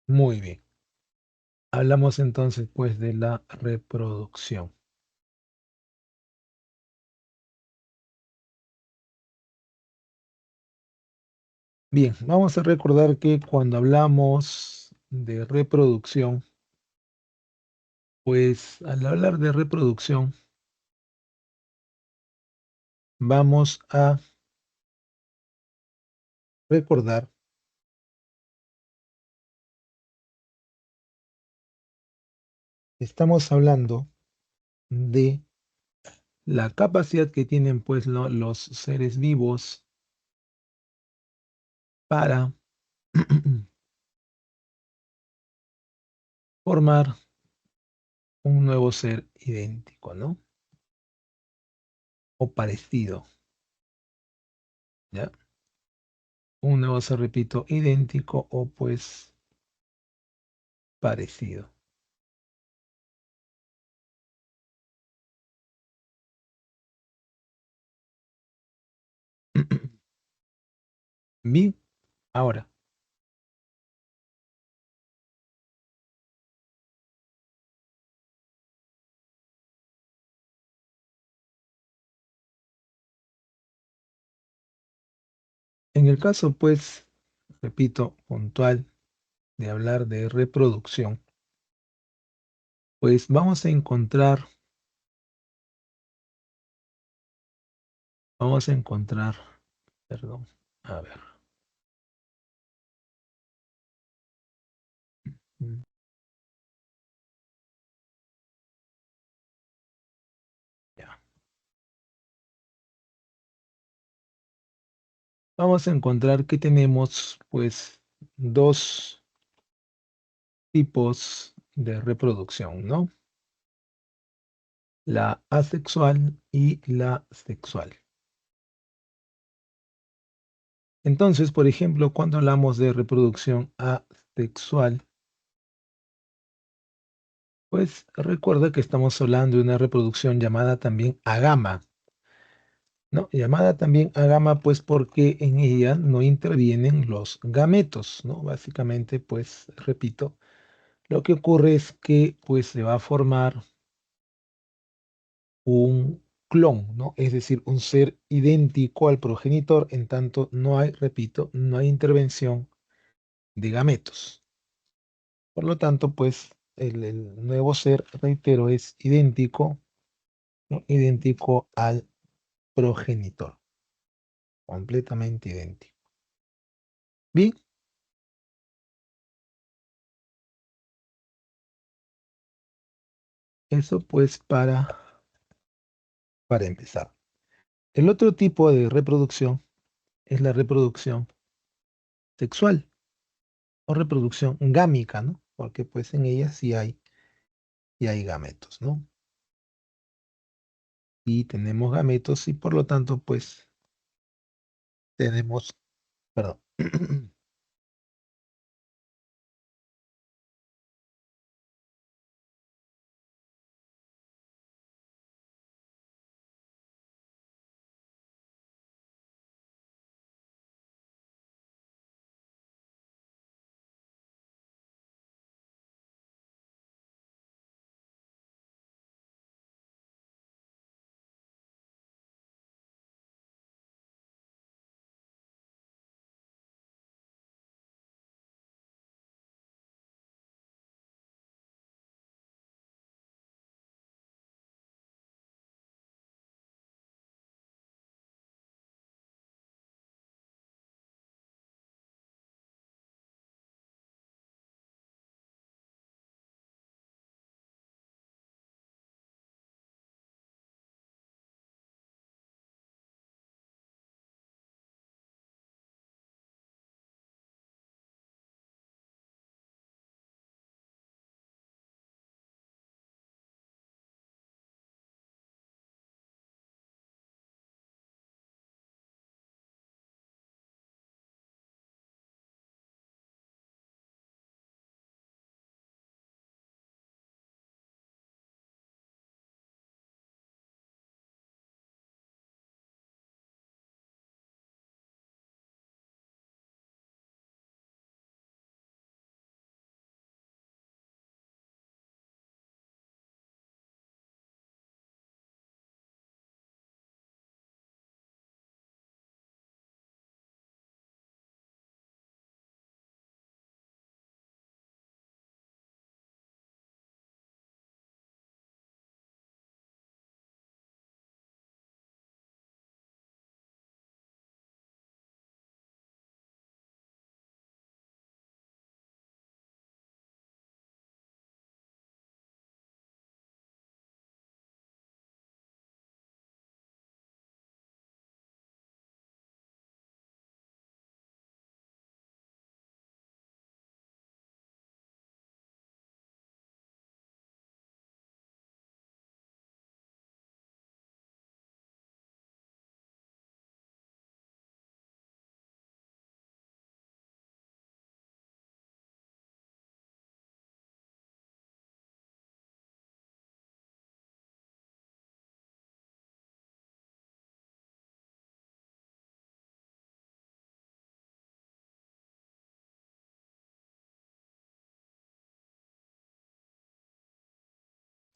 Muy bien. Hablamos entonces pues de la reproducción. Bien, vamos a recordar que cuando hablamos de reproducción, pues al hablar de reproducción, vamos a recordar que estamos hablando de la capacidad que tienen pues los seres vivos para formar un nuevo ser idéntico, ¿no? O parecido, ¿ya? Un nuevo ser, repito, idéntico o pues parecido. Bien, ahora, en el caso pues, repito, puntual de hablar de reproducción, pues vamos a encontrar, perdón, a ver, mm, ya. Vamos a encontrar que tenemos pues dos tipos de reproducción, ¿no? La asexual y la sexual. Entonces, por ejemplo, cuando hablamos de reproducción asexual, pues recuerda que estamos hablando de una reproducción llamada también agama, ¿no? Llamada también agama, pues porque en ella no intervienen los gametos, ¿no? Básicamente, pues, repito, lo que ocurre es que, pues, se va a formar un clon, ¿no? Es decir, un ser idéntico al progenitor, en tanto no hay, repito, no hay intervención de gametos. Por lo tanto, pues, el nuevo ser, reitero, es idéntico, ¿no? Idéntico al progenitor, completamente idéntico. Bien, eso pues para empezar. El otro tipo de reproducción es la reproducción sexual o reproducción gámica, ¿no? Porque pues en ella sí hay gametos, ¿no? Y tenemos gametos y por lo tanto pues tenemos, perdón,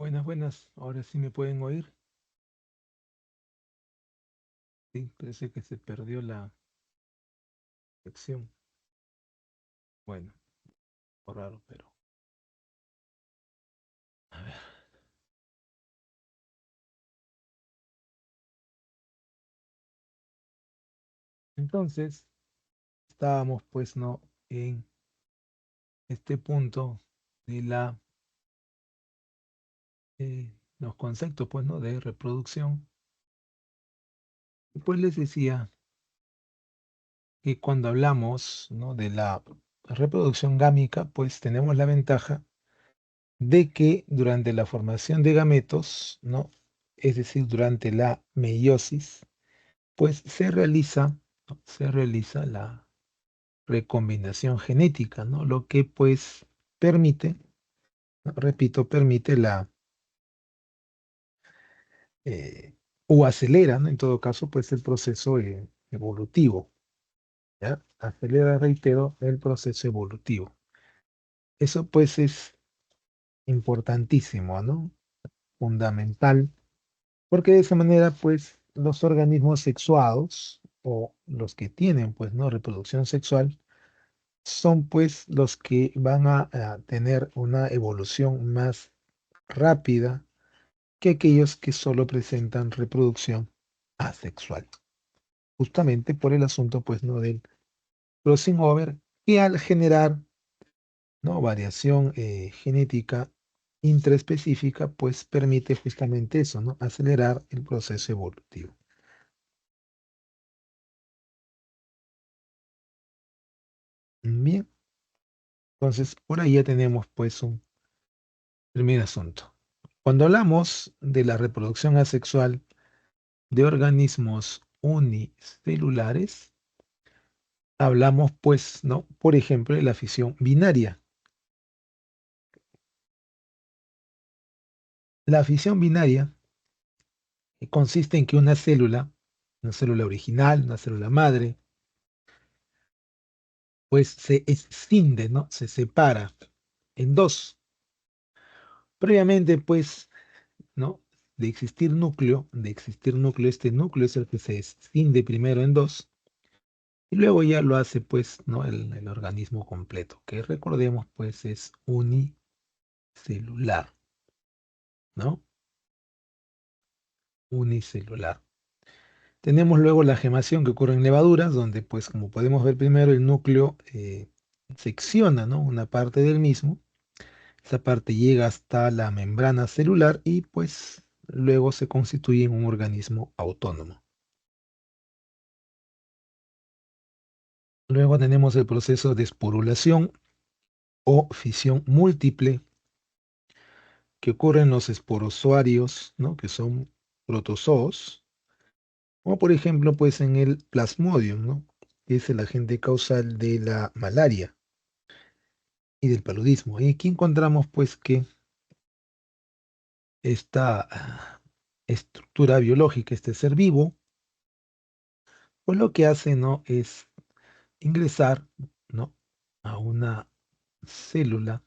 Buenas, buenas. Ahora sí me pueden oír. Sí, parece que se perdió la sección. Bueno, raro, pero. A ver. Entonces, estábamos pues no en este punto de los conceptos pues no de reproducción. Y pues les decía que cuando hablamos ¿no? de la reproducción gámica, pues tenemos la ventaja de que durante la formación de gametos, ¿no? Es decir, durante la meiosis, pues se realiza la recombinación genética, ¿no? Lo que pues permite, ¿no? Repito, permite eh, o acelera, ¿no? En todo caso, pues el proceso evolutivo, ¿ya? Acelera, reitero, el proceso evolutivo. Eso pues es importantísimo, ¿no? Fundamental, porque de esa manera pues los organismos sexuados o los que tienen pues, ¿no? Reproducción sexual son pues los que van a tener una evolución más rápida que aquellos que solo presentan reproducción asexual. Justamente por el asunto pues no del crossing over y al generar ¿no? variación genética intraespecífica pues permite justamente eso, ¿no? Acelerar el proceso evolutivo. Bien, entonces por ahí ya tenemos pues un primer asunto. Cuando hablamos de la reproducción asexual de organismos unicelulares, hablamos pues, ¿no? Por ejemplo, de la fisión binaria. La fisión binaria consiste en que una célula original, una célula madre, pues se escinde, ¿no? Se separa en dos. Previamente, pues, ¿no? De existir núcleo, este núcleo es el que se escinde primero en dos y luego ya lo hace, pues, ¿no? El organismo completo, que recordemos, pues, es unicelular, ¿no? Unicelular. Tenemos luego la gemación que ocurre en levaduras, donde, pues, como podemos ver primero, el núcleo secciona, ¿no? Una parte del mismo. Esa parte llega hasta la membrana celular y, pues, luego se constituye en un organismo autónomo. Luego tenemos el proceso de esporulación o fisión múltiple que ocurre en los esporozoarios, ¿no? Que son protozoos, o por ejemplo, pues en el plasmodium, ¿no? Que es el agente causal de la malaria y del paludismo. Y aquí encontramos pues que esta estructura biológica, este ser vivo, pues lo que hace, ¿no? Es ingresar, ¿no? A una célula.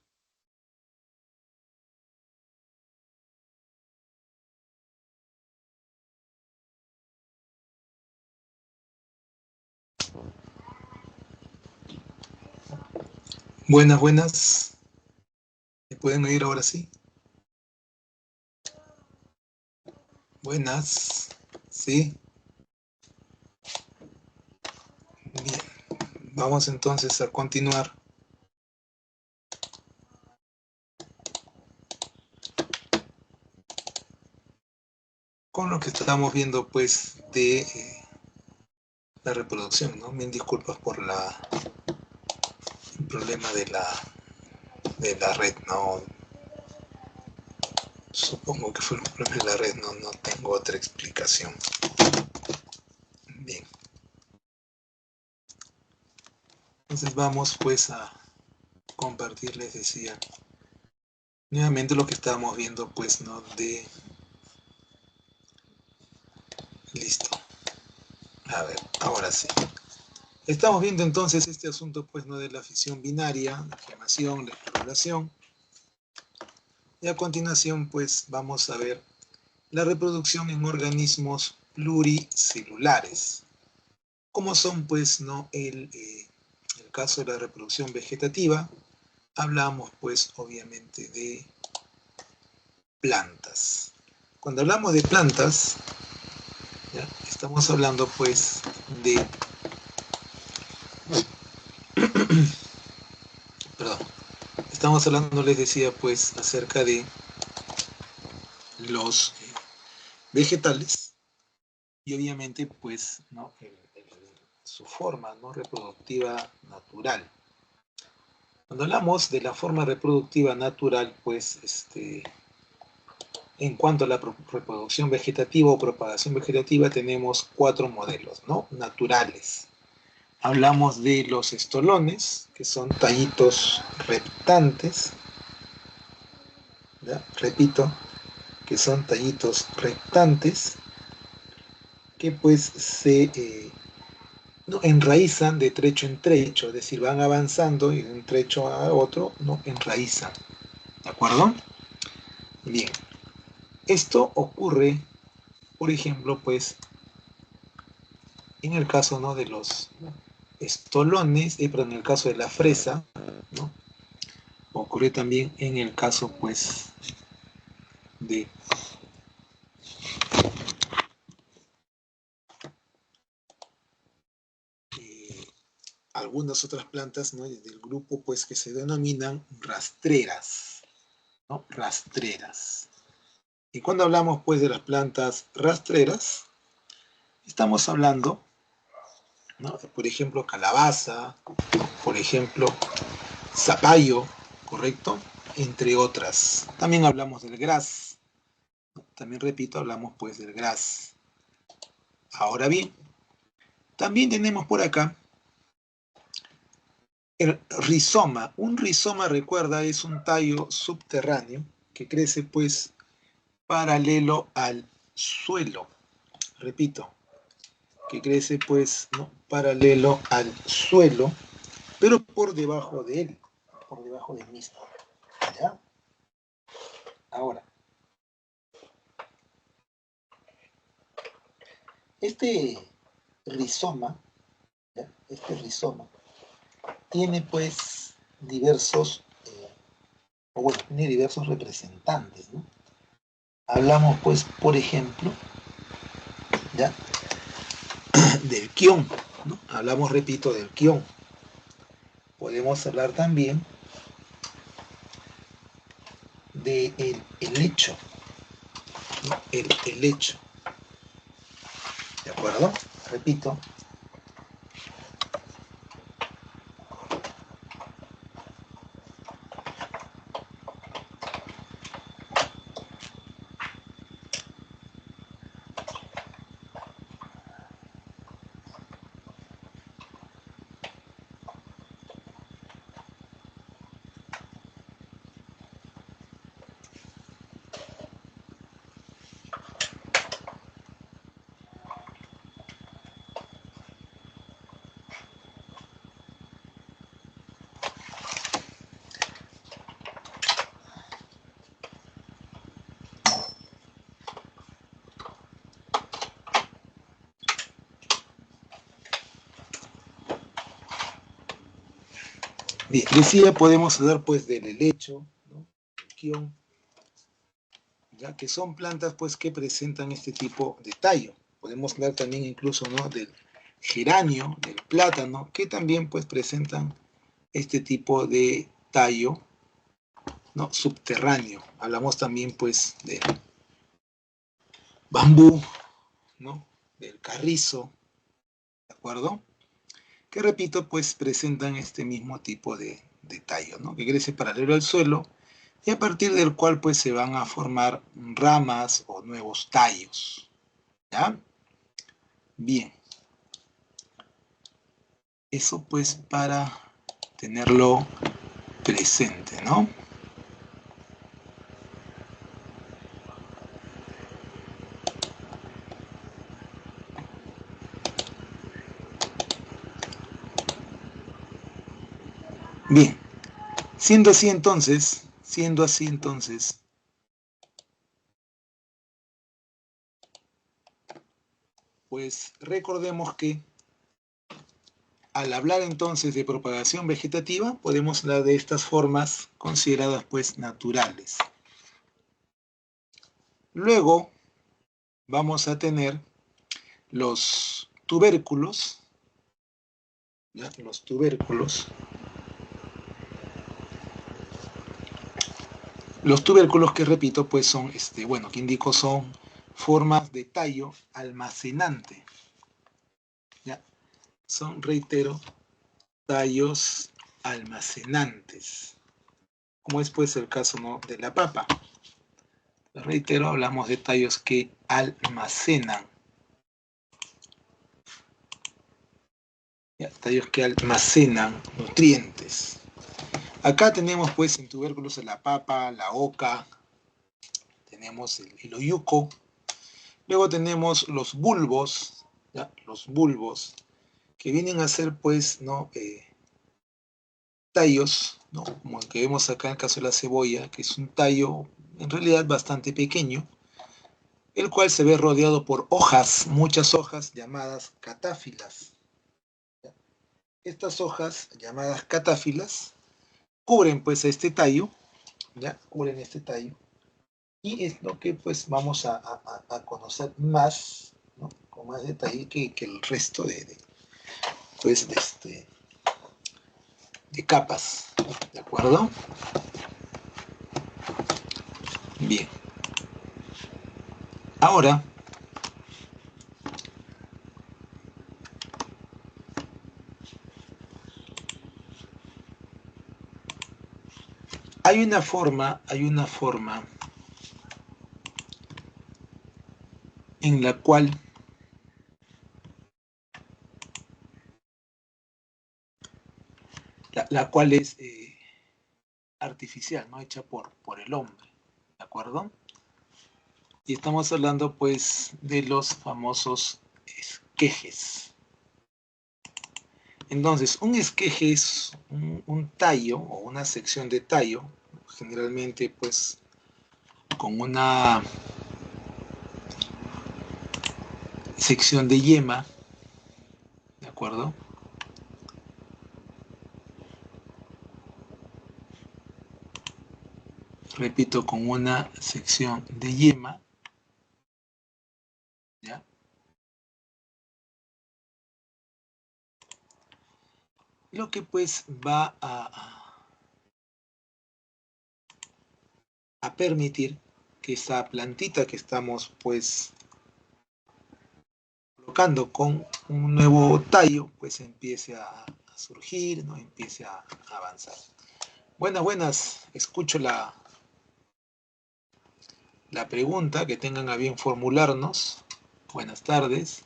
Buenas, buenas. ¿Me pueden oír ahora sí? Buenas. Sí. Bien. Vamos entonces a continuar con lo que estamos viendo pues de la reproducción, ¿no? Mil disculpas por el problema de la red, ¿no? Supongo que fue un problema de la red, no tengo otra explicación. Bien, entonces vamos pues a compartir, les decía, nuevamente lo que estábamos viendo pues, ¿no? Listo, a ver, ahora sí. Estamos viendo entonces este asunto pues, ¿no? De la fisión binaria, la gemación, la esporulación. Y a continuación, pues, vamos a ver la reproducción en organismos pluricelulares. Como son, pues, ¿no? El caso de la reproducción vegetativa, hablamos, pues, obviamente de plantas. Cuando hablamos de plantas, ¿ya? Estamos hablando, pues, de... Perdón. Estamos hablando, les decía, pues, acerca de los vegetales y obviamente, pues, ¿no? Su forma, ¿no? Reproductiva natural. Cuando hablamos de la forma reproductiva natural, pues, en cuanto a la reproducción vegetativa o propagación vegetativa, tenemos 4 modelos, ¿no? Naturales. Hablamos de los estolones, que son tallitos reptantes, ¿ya? Repito, que son tallitos reptantes, que pues no, enraizan de trecho en trecho, es decir, van avanzando y de un trecho a otro, no enraizan. ¿De acuerdo? Bien. Esto ocurre, por ejemplo, pues, en el caso, ¿no? De los estolones, pero en el caso de la fresa, ¿no? Ocurre también en el caso, pues, de algunas otras plantas, ¿no? Del grupo, pues, que se denominan rastreras, ¿no? Rastreras. Y cuando hablamos, pues, de las plantas rastreras, estamos hablando, ¿no? Por ejemplo, calabaza, por ejemplo, zapallo, ¿correcto? Entre otras. También hablamos del gras. También repito, hablamos pues del gras. Ahora bien, también tenemos por acá el rizoma. Un rizoma, recuerda, es un tallo subterráneo que crece pues paralelo al suelo. Repito, que crece pues, ¿no? Paralelo al suelo, pero por debajo de él, por debajo del mismo. ¿Ya? Ahora, este rizoma, ¿ya? Este rizoma tiene pues diversos, o bueno, tiene diversos representantes, ¿no? Hablamos pues, por ejemplo, ¿ya? Del quión, ¿no? Hablamos, repito, del quión. Podemos hablar también del helecho, ¿no? El helecho, ¿de acuerdo? Repito, bien, decía, podemos hablar pues del helecho, ¿no? El quión, ya que son plantas pues que presentan este tipo de tallo. Podemos hablar también incluso, ¿no? Del geranio, del plátano, que también pues presentan este tipo de tallo, ¿no? Subterráneo. Hablamos también pues del bambú, ¿no? Del carrizo, ¿de acuerdo? Que repito, pues presentan este mismo tipo de tallo, ¿no? Que crece paralelo al suelo y a partir del cual pues se van a formar ramas o nuevos tallos, ¿ya? Bien, eso pues para tenerlo presente, ¿no? Bien, siendo así entonces, pues recordemos que al hablar entonces de propagación vegetativa, podemos hablar de estas formas consideradas pues naturales. Luego vamos a tener los tubérculos, ¿ya? Los tubérculos. Los tubérculos que repito, pues son, bueno, que indico son formas de tallo almacenante. ¿Ya? Son, reitero, tallos almacenantes. Como es pues el caso, ¿no?, de la papa. Reitero, hablamos de tallos que almacenan. ¿Ya? Tallos que almacenan nutrientes. Acá tenemos pues en tubérculos la papa, la oca, tenemos el oyuco. Luego tenemos los bulbos, ¿ya? Los bulbos, que vienen a ser pues, ¿no?, tallos, ¿no?, como el que vemos acá en el caso de la cebolla, que es un tallo en realidad bastante pequeño, el cual se ve rodeado por hojas, muchas hojas llamadas catáfilas. ¿Ya? Estas hojas llamadas catáfilas cubren pues este tallo, ¿ya? Cubren este tallo, y es lo que pues vamos a conocer más, ¿no?, con más detalle que el resto pues, de capas, ¿de acuerdo? Bien. Ahora, hay una forma en la cual la cual es artificial, ¿no?, hecha por el hombre, ¿de acuerdo? Y estamos hablando pues de los famosos esquejes. Entonces, un esqueje es un tallo o una sección de tallo, generalmente pues con una sección de yema, ¿de acuerdo? Repito, con una sección de yema, ¿ya? Lo que pues va a permitir que esa plantita que estamos pues colocando con un nuevo tallo pues empiece a surgir, ¿no?, empiece a avanzar. Buenas, escucho la pregunta, que tengan a bien formularnos. Buenas tardes.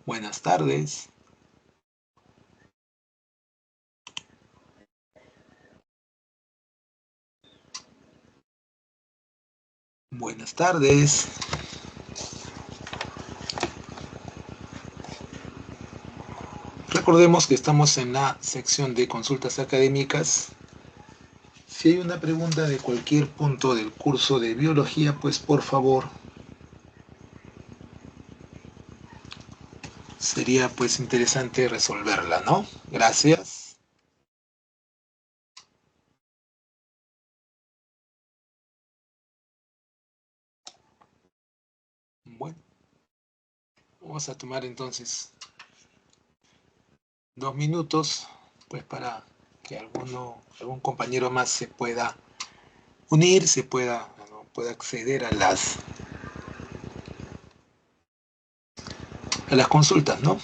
Buenas tardes. Buenas tardes. Recordemos que estamos en la sección de consultas académicas. Si hay una pregunta de cualquier punto del curso de biología, pues por favor, sería pues interesante resolverla, ¿no? Gracias. Bueno, vamos a tomar entonces 2 minutos, pues para que algún compañero más se pueda unir, pueda acceder a las consultas, ¿no?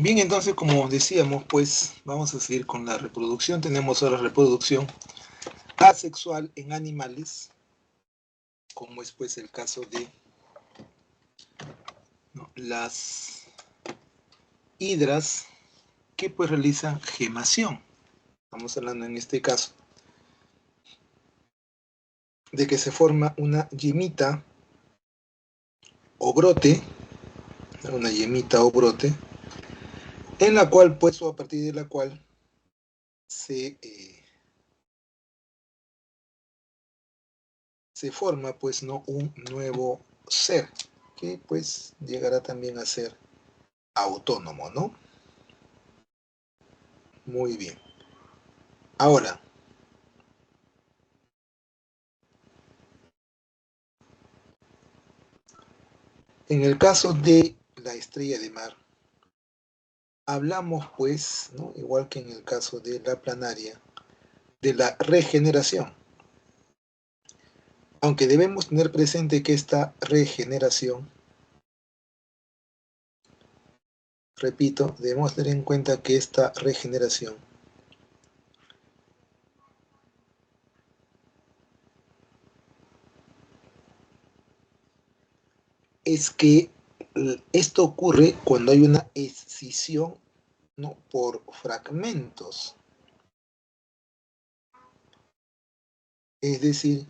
Bien, entonces, como decíamos, pues vamos a seguir con la reproducción. Tenemos ahora reproducción asexual en animales, como es pues el caso de, ¿no?, las hidras que pues realizan gemación. Estamos hablando en este caso de que se forma una yemita o brote, una yemita o brote, en la cual pues, o a partir de la cual se forma pues, ¿no?, un nuevo ser, que pues llegará también a ser autónomo, ¿no? Muy bien. Ahora, en el caso de la estrella de mar, hablamos pues, ¿no?, igual que en el caso de la planaria, de la regeneración. Aunque debemos tener presente que esta regeneración, repito, debemos tener en cuenta que esta regeneración es que esto ocurre cuando hay una escisión, ¿no?, por fragmentos. Es decir,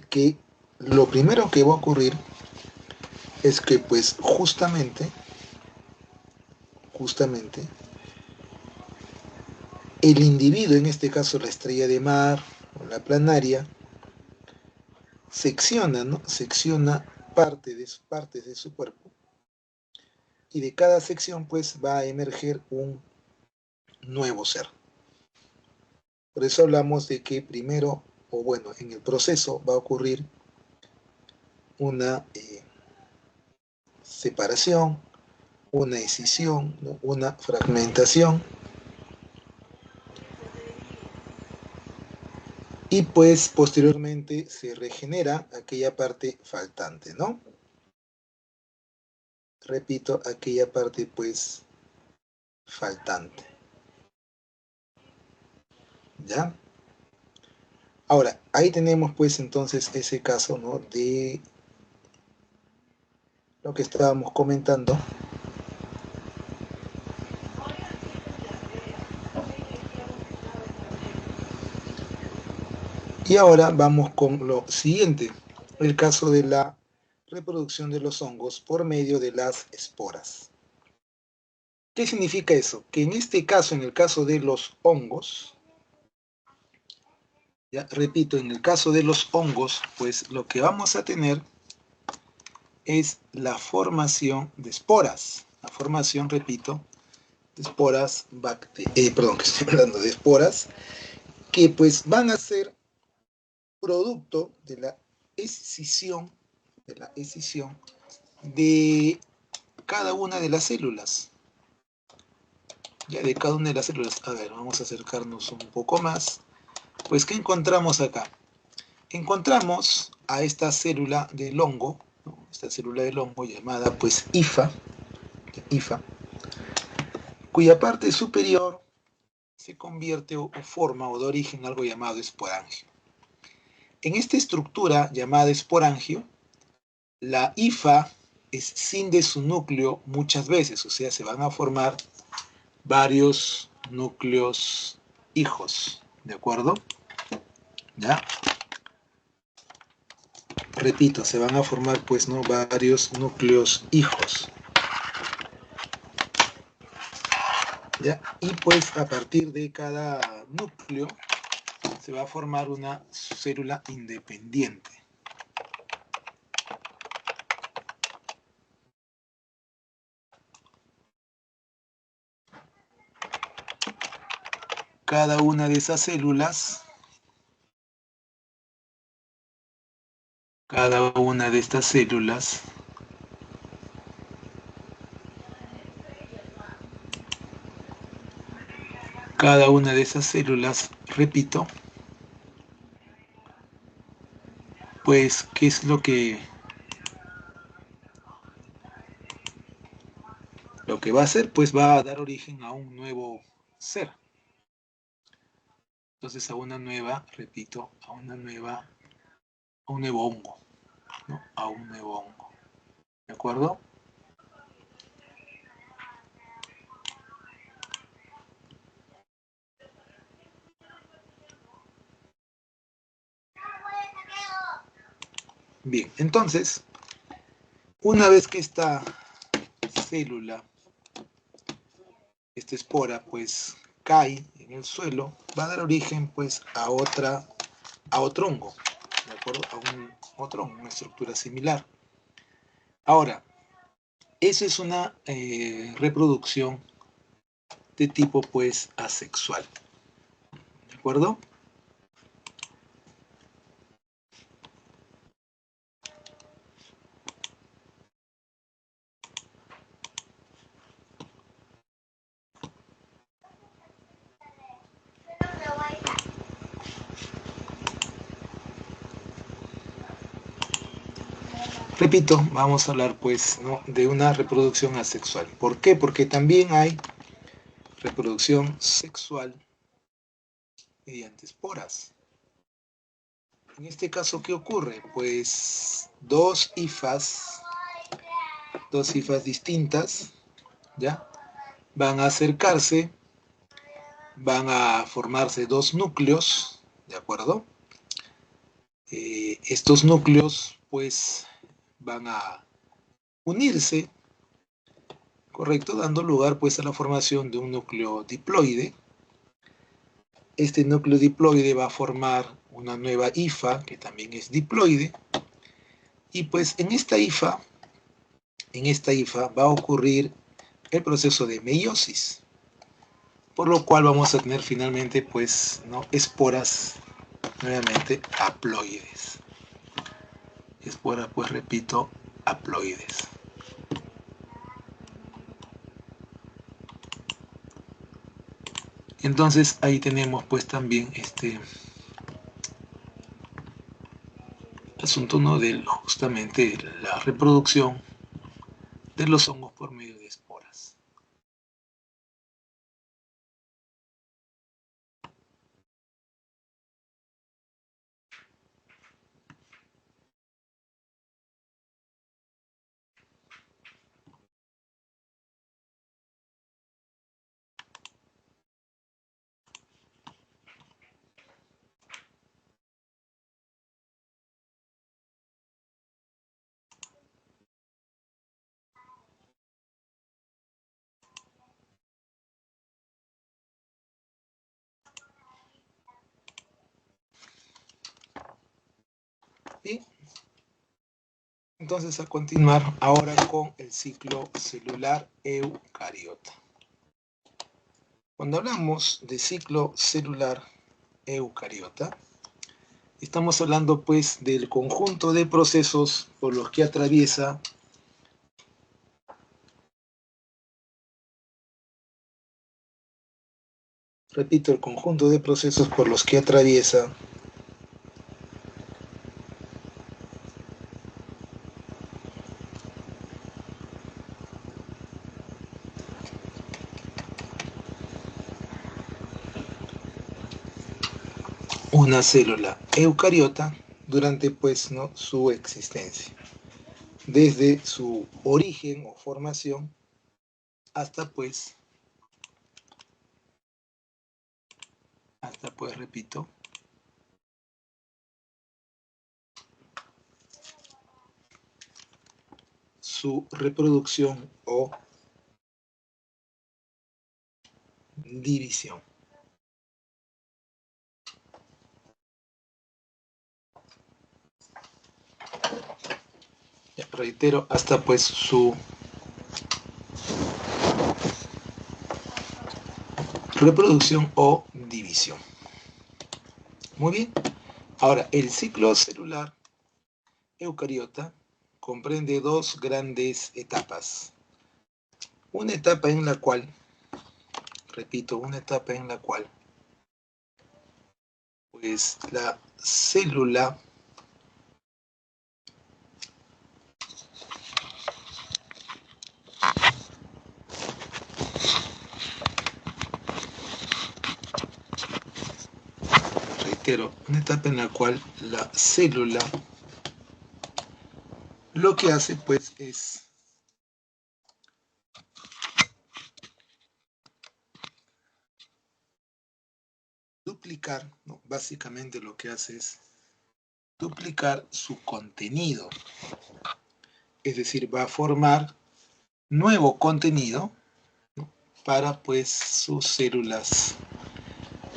que lo primero que va a ocurrir es que pues justamente el individuo, en este caso la estrella de mar o la planaria, secciona, ¿no?, secciona partes de su cuerpo, y de cada sección pues va a emerger un nuevo ser. Por eso hablamos de que primero, o bueno, en el proceso va a ocurrir una separación, una escisión, ¿no?, una fragmentación, y pues posteriormente se regenera aquella parte faltante, ¿no? Repito, aquella parte pues faltante, ¿ya? Ahora, ahí tenemos pues entonces ese caso, ¿no?, de lo que estábamos comentando. Y ahora vamos con lo siguiente, el caso de la reproducción de los hongos por medio de las esporas. ¿Qué significa eso? Que en este caso, en el caso de los hongos, ya repito, en el caso de los hongos, pues lo que vamos a tener es la formación de esporas. La formación, repito, de esporas, perdón, que estoy hablando de esporas, que pues van a ser producto escisión, de la escisión de cada una de las células. Ya de cada una de las células. A ver, vamos a acercarnos un poco más. Pues, ¿qué encontramos acá? Encontramos a esta célula del hongo, ¿no?, esta célula del hongo llamada pues hifa, cuya parte superior se convierte o forma o da origen a algo llamado esporangio. En esta estructura llamada esporangio, la hifa escinde su núcleo muchas veces, o sea, se van a formar varios núcleos hijos, ¿de acuerdo? ¿Ya? Repito, se van a formar pues, ¿no?, varios núcleos hijos. ¿Ya? Y pues a partir de cada núcleo se va a formar una célula independiente. Cada una de esas células, cada una de estas células cada una de esas células, repito, pues, ¿qué es lo que va a hacer? Pues va a dar origen a un nuevo ser. Entonces a una nueva, repito, a un nuevo hongo, ¿no? A un nuevo hongo. ¿De acuerdo? Bien, entonces, una vez que esta célula, esta espora, pues cae en el suelo, va a dar origen pues a otro hongo, ¿de acuerdo? A otro hongo, una estructura similar. Ahora, eso es una reproducción de tipo pues asexual, ¿de acuerdo? Repito, vamos a hablar pues, ¿no?, de una reproducción asexual. ¿Por qué? Porque también hay reproducción sexual mediante esporas. En este caso, ¿qué ocurre? Pues dos hifas distintas, ¿ya? Van a acercarse, van a formarse dos núcleos, ¿de acuerdo? Estos núcleos pues van a unirse, correcto, dando lugar pues a la formación de un núcleo diploide. Este núcleo diploide va a formar una nueva hifa que también es diploide, y pues en esta hifa va a ocurrir el proceso de meiosis, por lo cual vamos a tener finalmente pues, ¿no?, esporas nuevamente haploides. Esporas, pues repito, haploides. Entonces ahí tenemos pues también este asunto, ¿no?, de justamente la reproducción de los hongos por medio de esporas. Y entonces a continuar ahora con el ciclo celular eucariota. Cuando hablamos de ciclo celular eucariota, estamos hablando pues del conjunto de procesos por los que atraviesa repito, el conjunto de procesos por los que atraviesa una célula eucariota durante pues, ¿no?, su existencia, desde su origen o formación hasta pues, repito, su reproducción o división. Ya, reitero, hasta pues su reproducción o división. Muy bien. Ahora, el ciclo celular eucariota comprende dos grandes etapas. Una etapa en la cual, repito, una etapa en la cual pues la célula reitero, una etapa en la cual la célula lo que hace pues es duplicar, ¿no? Básicamente lo que hace es duplicar su contenido, es decir, va a formar nuevo contenido, ¿no? Para pues sus células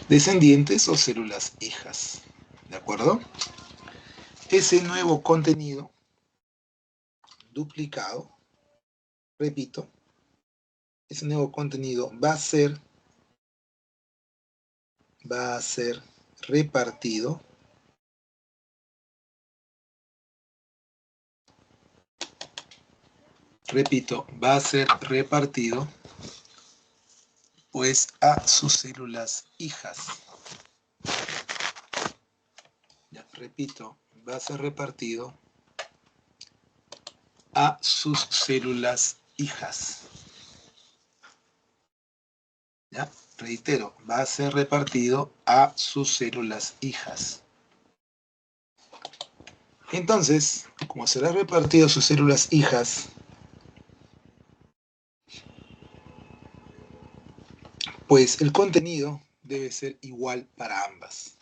descendientes o células hijas, ¿de acuerdo? Ese nuevo contenido duplicado, repito, ese nuevo contenido va a ser repartido repito, va a ser repartido pues a sus células hijas. Ya, repito, va a ser repartido a sus células hijas. Ya, reitero, va a ser repartido a sus células hijas. Entonces, como será repartido a sus células hijas, pues el contenido debe ser igual para ambas.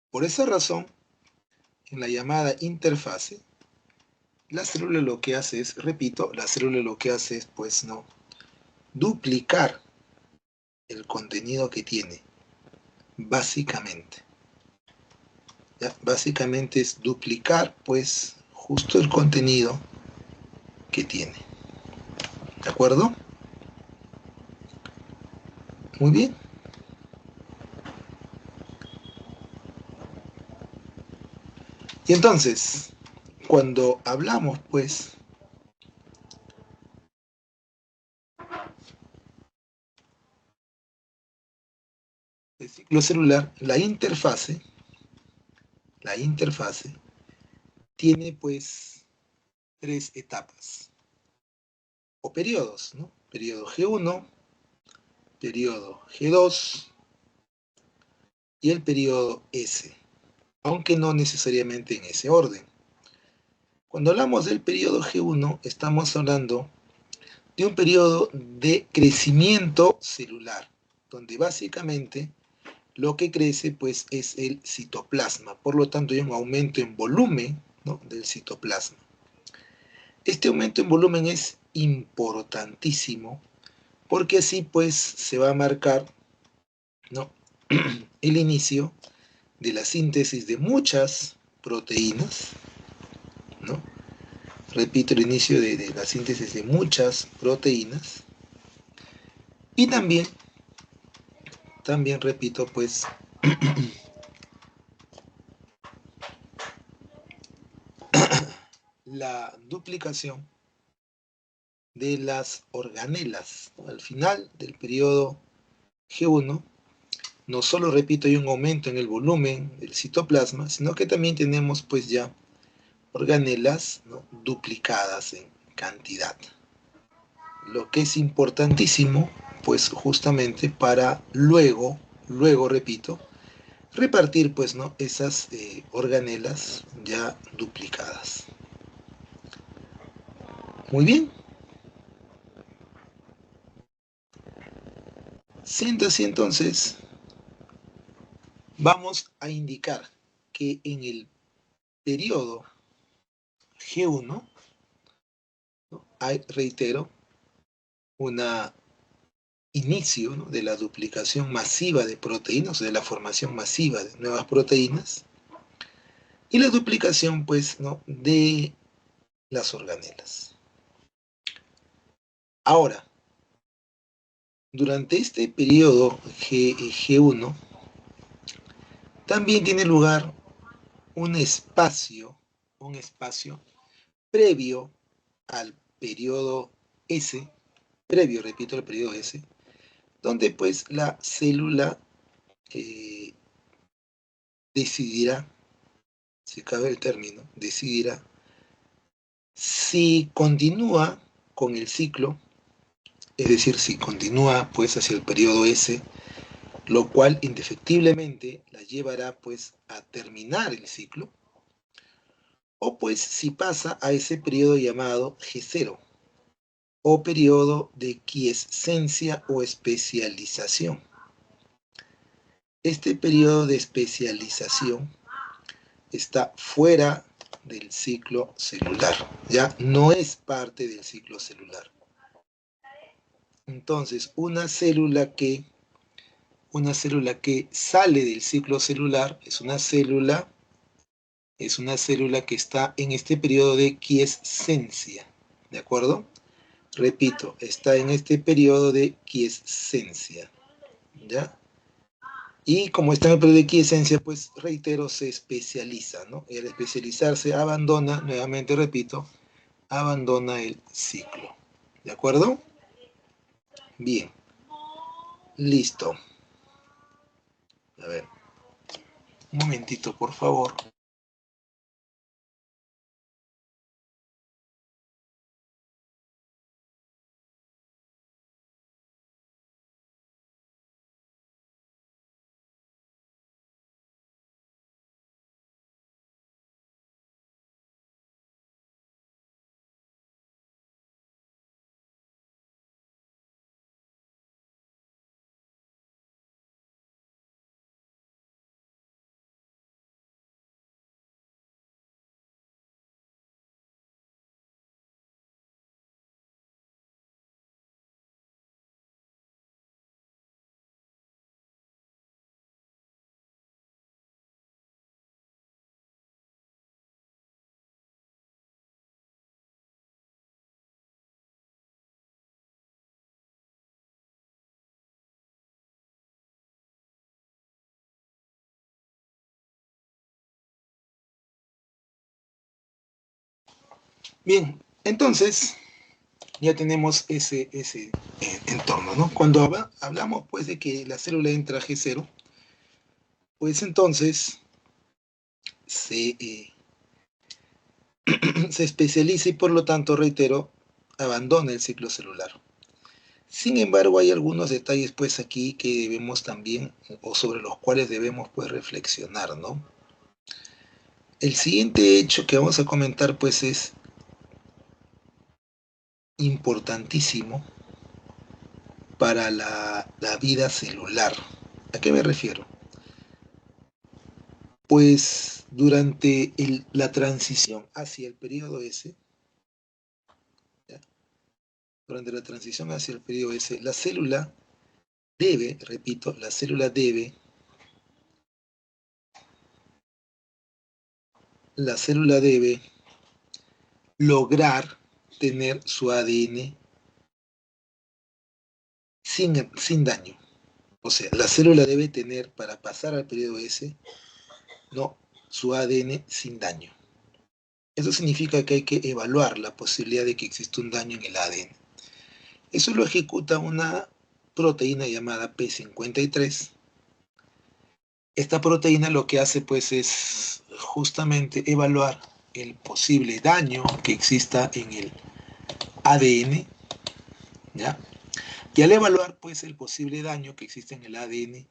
Por esa razón, en la llamada interfase, la célula lo que hace es, repito, la célula lo que hace es, pues no, duplicar el contenido que tiene, básicamente. ¿Ya? Básicamente es duplicar, pues, justo el contenido que tiene. ¿De acuerdo? Muy bien. Y entonces, cuando hablamos, pues, del ciclo celular, la interfase tiene, pues, tres etapas, o periodos, ¿no? Periodo G1, periodo G2 y el periodo S, aunque no necesariamente en ese orden. Cuando hablamos del periodo G1, estamos hablando de un periodo de crecimiento celular, donde básicamente lo que crece pues es el citoplasma, por lo tanto hay un aumento en volumen, ¿no?, del citoplasma. Este aumento en volumen es importantísimo porque así pues se va a marcar, ¿no?, el inicio de la síntesis de muchas proteínas, ¿no? Repito, el inicio de la síntesis de muchas proteínas y también repito, pues la duplicación de las organelas. Al final del periodo G1, no solo, repito, hay un aumento en el volumen del citoplasma, sino que también tenemos pues ya organelas, ¿no?, duplicadas en cantidad. Lo que es importantísimo, pues justamente para luego, repito, repartir pues, ¿no?, esas organelas ya duplicadas. Muy bien. Siendo así, entonces, vamos a indicar que en el periodo G1, ¿no?, hay, reitero, un inicio, ¿no?, de la duplicación masiva de proteínas, de la formación masiva de nuevas proteínas, y la duplicación, pues, ¿no?, de las organelas. Ahora, durante este periodo G1, también tiene lugar un espacio previo al periodo S, previo, repito, al periodo S, donde pues la célula decidirá, si cabe el término, decidirá si continúa con el ciclo, es decir, si continúa pues hacia el periodo S, lo cual indefectiblemente la llevará pues a terminar el ciclo, o pues si pasa a ese periodo llamado G0, o periodo de quiescencia o especialización. Este periodo de especialización está fuera del ciclo celular, ya no es parte del ciclo celular. Entonces, una célula que sale del ciclo celular es una célula que está en este periodo de quiescencia, ¿de acuerdo? Repito, está en este periodo de quiescencia, ¿ya? Y como está en el periodo de quiescencia, pues reitero, se especializa, ¿no? Y al especializarse abandona, nuevamente repito, abandona el ciclo, ¿de acuerdo? Bien, listo. A ver, un momentito, por favor. Bien, entonces ya tenemos ese entorno, ¿no? Cuando hablamos pues de que la célula entra a G0, pues entonces se, se especializa y por lo tanto, reitero, abandona el ciclo celular. Sin embargo, hay algunos detalles pues aquí que debemos también, o sobre los cuales debemos pues reflexionar, ¿no? El siguiente hecho que vamos a comentar pues es importantísimo para la vida celular. ¿A qué me refiero? Pues durante la transición hacia el periodo S, ¿ya? Durante la transición hacia el periodo S, la célula debe, repito, la célula debe lograr tener su ADN sin daño. O sea, la célula debe tener, para pasar al periodo S, no, su ADN sin daño. Eso significa que hay que evaluar la posibilidad de que exista un daño en el ADN. Eso lo ejecuta una proteína llamada P53. Esta proteína lo que hace pues es justamente evaluar el posible daño que exista en el ADN, ¿ya? Y al evaluar pues el posible daño que existe en el ADN,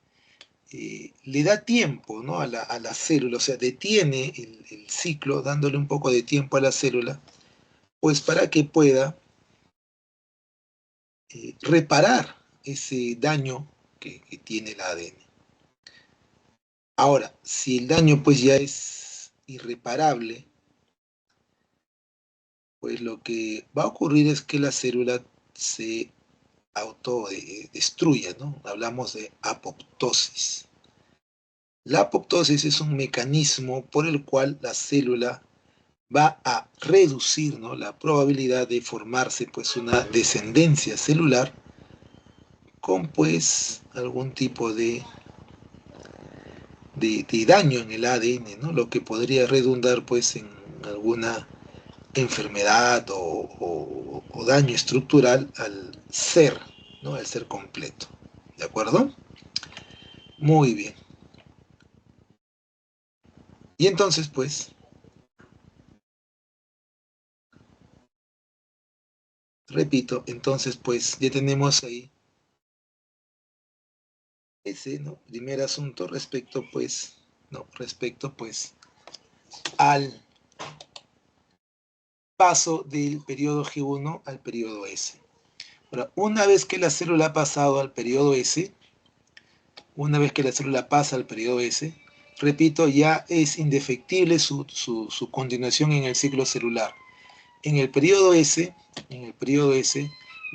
le da tiempo, ¿no? a la célula, o sea, detiene el ciclo, dándole un poco de tiempo a la célula, pues para que pueda reparar ese daño que tiene el ADN. Ahora, si el daño pues ya es irreparable, pues lo que va a ocurrir es que la célula se autodestruya, ¿no? Hablamos de apoptosis. La apoptosis es un mecanismo por el cual la célula va a reducir, ¿no? la probabilidad de formarse pues una descendencia celular con pues algún tipo de daño en el ADN, ¿no? Lo que podría redundar pues en alguna enfermedad o daño estructural al ser, ¿no? Al ser completo. ¿De acuerdo? Muy bien. Y entonces, pues, repito, entonces, pues, ya tenemos ahí ese, ¿no? Primer asunto respecto, pues, no, respecto, pues, al paso del periodo G1 al periodo S. Ahora, una vez que la célula ha pasado al periodo S, una vez que la célula pasa al periodo S, repito, ya es indefectible su continuación en el ciclo celular. En el periodo S,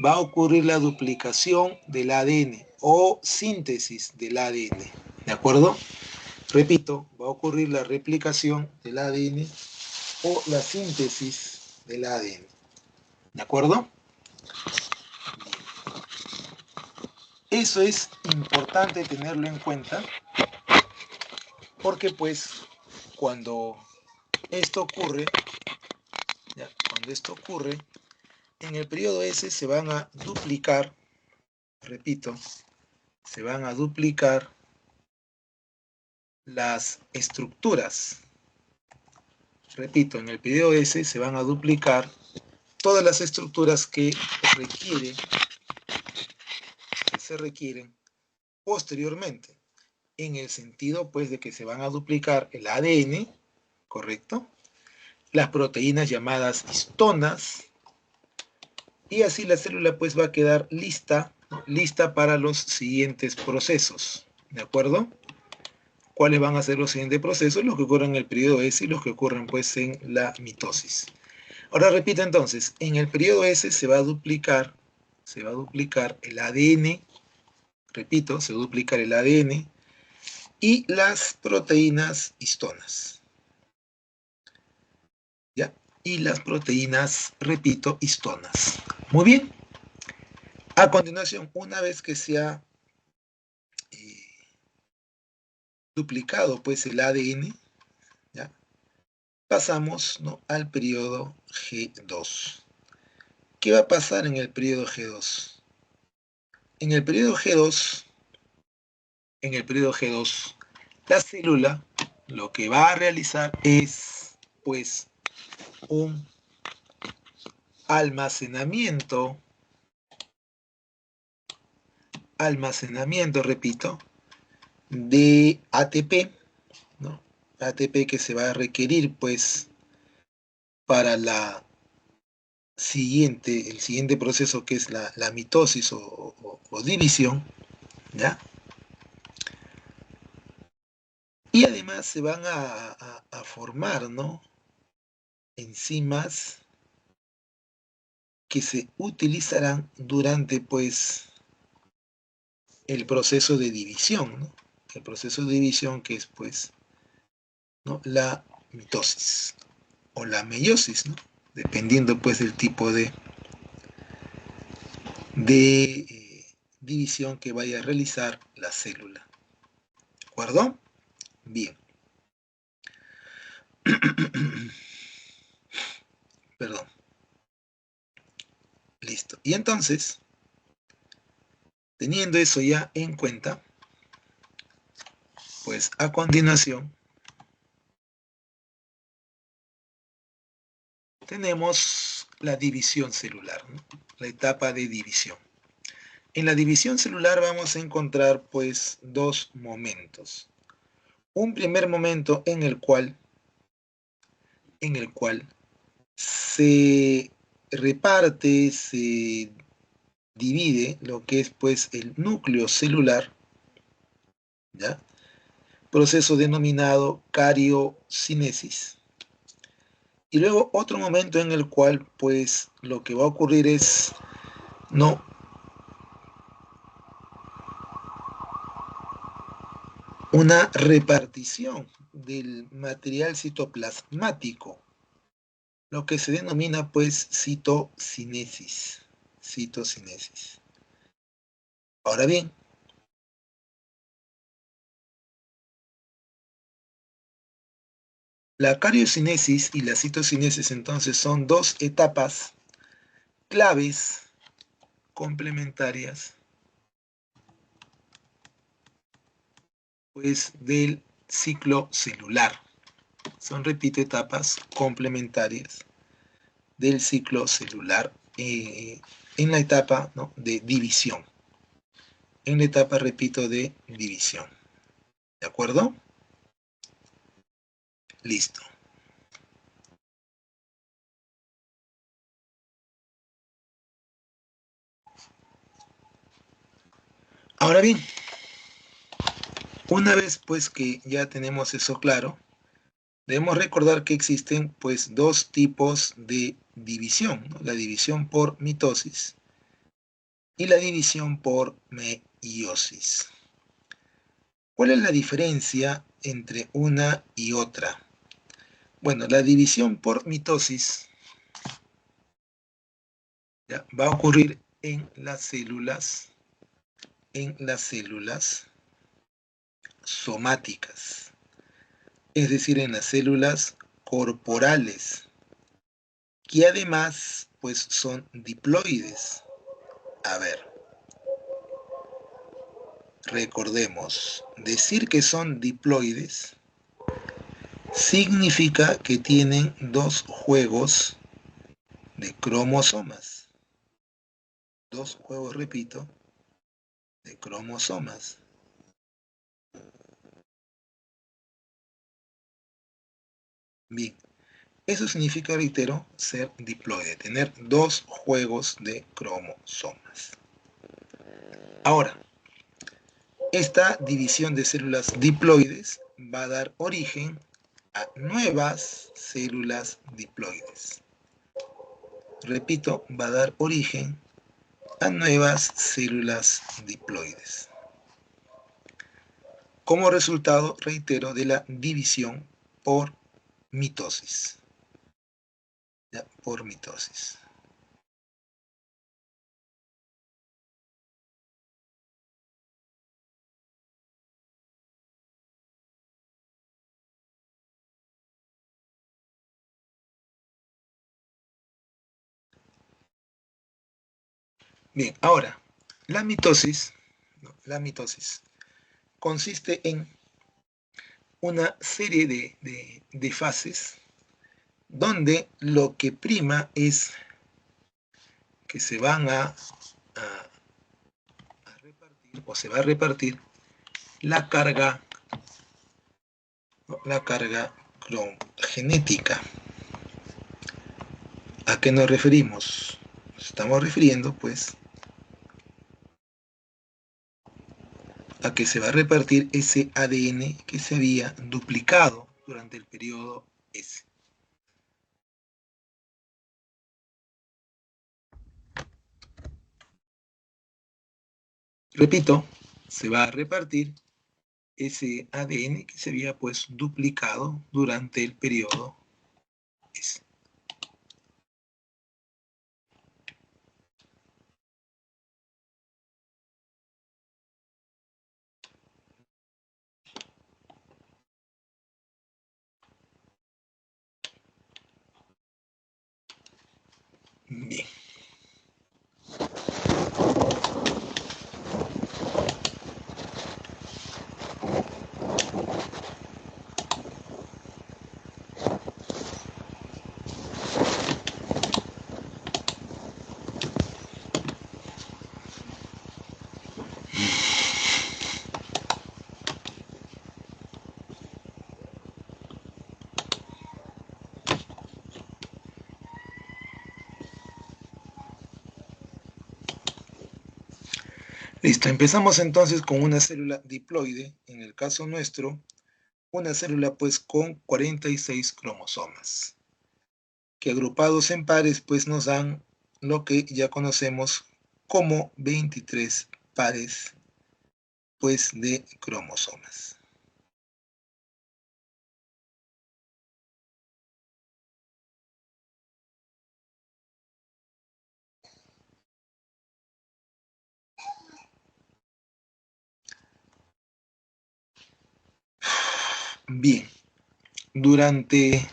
va a ocurrir la duplicación del ADN o síntesis del ADN. ¿De acuerdo? Repito, va a ocurrir la replicación del ADN o la síntesis del ADN. ¿De acuerdo? Eso es importante tenerlo en cuenta porque pues cuando esto ocurre, ¿ya? Cuando esto ocurre, en el periodo S se van a duplicar, repito, se van a duplicar las estructuras. Repito, en el periodo S se van a duplicar todas las estructuras que se requieren posteriormente, en el sentido pues de que se van a duplicar el ADN, ¿correcto? Las proteínas llamadas histonas, y así la célula pues va a quedar lista, ¿no? Lista para los siguientes procesos, ¿de acuerdo? ¿Cuáles van a ser los siguientes procesos? Los que ocurren en el periodo S y los que ocurren pues en la mitosis. Ahora repito entonces, en el periodo S se va a duplicar el ADN, repito, se va a duplicar el ADN y las proteínas histonas. ¿Ya? Y las proteínas, repito, histonas. Muy bien. A continuación, una vez que se ha duplicado pues el ADN, ¿ya? Pasamos, ¿no?, al periodo G2. ¿Qué va a pasar en el periodo G2? En el periodo G2, la célula lo que va a realizar es, pues, un almacenamiento, repito, de ATP, ¿no? ATP que se va a requerir, pues, para el siguiente proceso que es la mitosis o división, ¿ya? Y además se van a formar, ¿no?, enzimas que se utilizarán durante, pues, el proceso de división, ¿no? El proceso de división que es, pues, ¿no?, la mitosis o la meiosis, ¿no? Dependiendo, pues, del tipo de división que vaya a realizar la célula. ¿De acuerdo? Bien. Perdón. Listo. Y entonces, teniendo eso ya en cuenta, pues a continuación tenemos la división celular, ¿no? La etapa de división. En la división celular vamos a encontrar pues dos momentos. Un primer momento en el cual se reparte, se divide lo que es pues el núcleo celular, ¿ya? Proceso denominado cariocinesis. Y luego otro momento en el cual pues lo que va a ocurrir es no una repartición del material citoplasmático, lo que se denomina pues citocinesis. Ahora bien, la cariocinesis y la citocinesis entonces son dos etapas claves complementarias pues del ciclo celular. Son, repito, etapas complementarias del ciclo celular en la etapa, ¿no?, de división. En la etapa, repito, de división. ¿De acuerdo? Listo. Ahora bien, una vez pues que ya tenemos eso claro, debemos recordar que existen pues dos tipos de división, ¿no? La división por mitosis y la división por meiosis. ¿Cuál es la diferencia entre una y otra? Bueno, la división por mitosis ya va a ocurrir en las células somáticas, es decir, en las células corporales, que además pues son diploides. A ver, recordemos, decir que son diploides significa que tienen dos juegos de cromosomas. Dos juegos, repito, de cromosomas. Bien, eso significa, reitero, ser diploide, tener dos juegos de cromosomas. Ahora, esta división de células diploides va a dar origen a nuevas células diploides. Repito, va a dar origen a nuevas células diploides. Como resultado, reitero, de la división por mitosis. ¿Ya? Por mitosis. Bien, ahora, la mitosis, ¿no?, la mitosis consiste en una serie de fases donde lo que prima es que se van a repartir o se va a repartir la carga, ¿no?, la carga genética. ¿A qué nos referimos? Nos estamos refiriendo pues a que se va a repartir ese ADN que se había duplicado durante el periodo S. Repito, se va a repartir ese ADN que se había pues duplicado durante el periodo S. Bien. Listo, empezamos entonces con una célula diploide, en el caso nuestro, una célula pues con 46 cromosomas, que agrupados en pares pues nos dan lo que ya conocemos como 23 pares pues de cromosomas. Bien, durante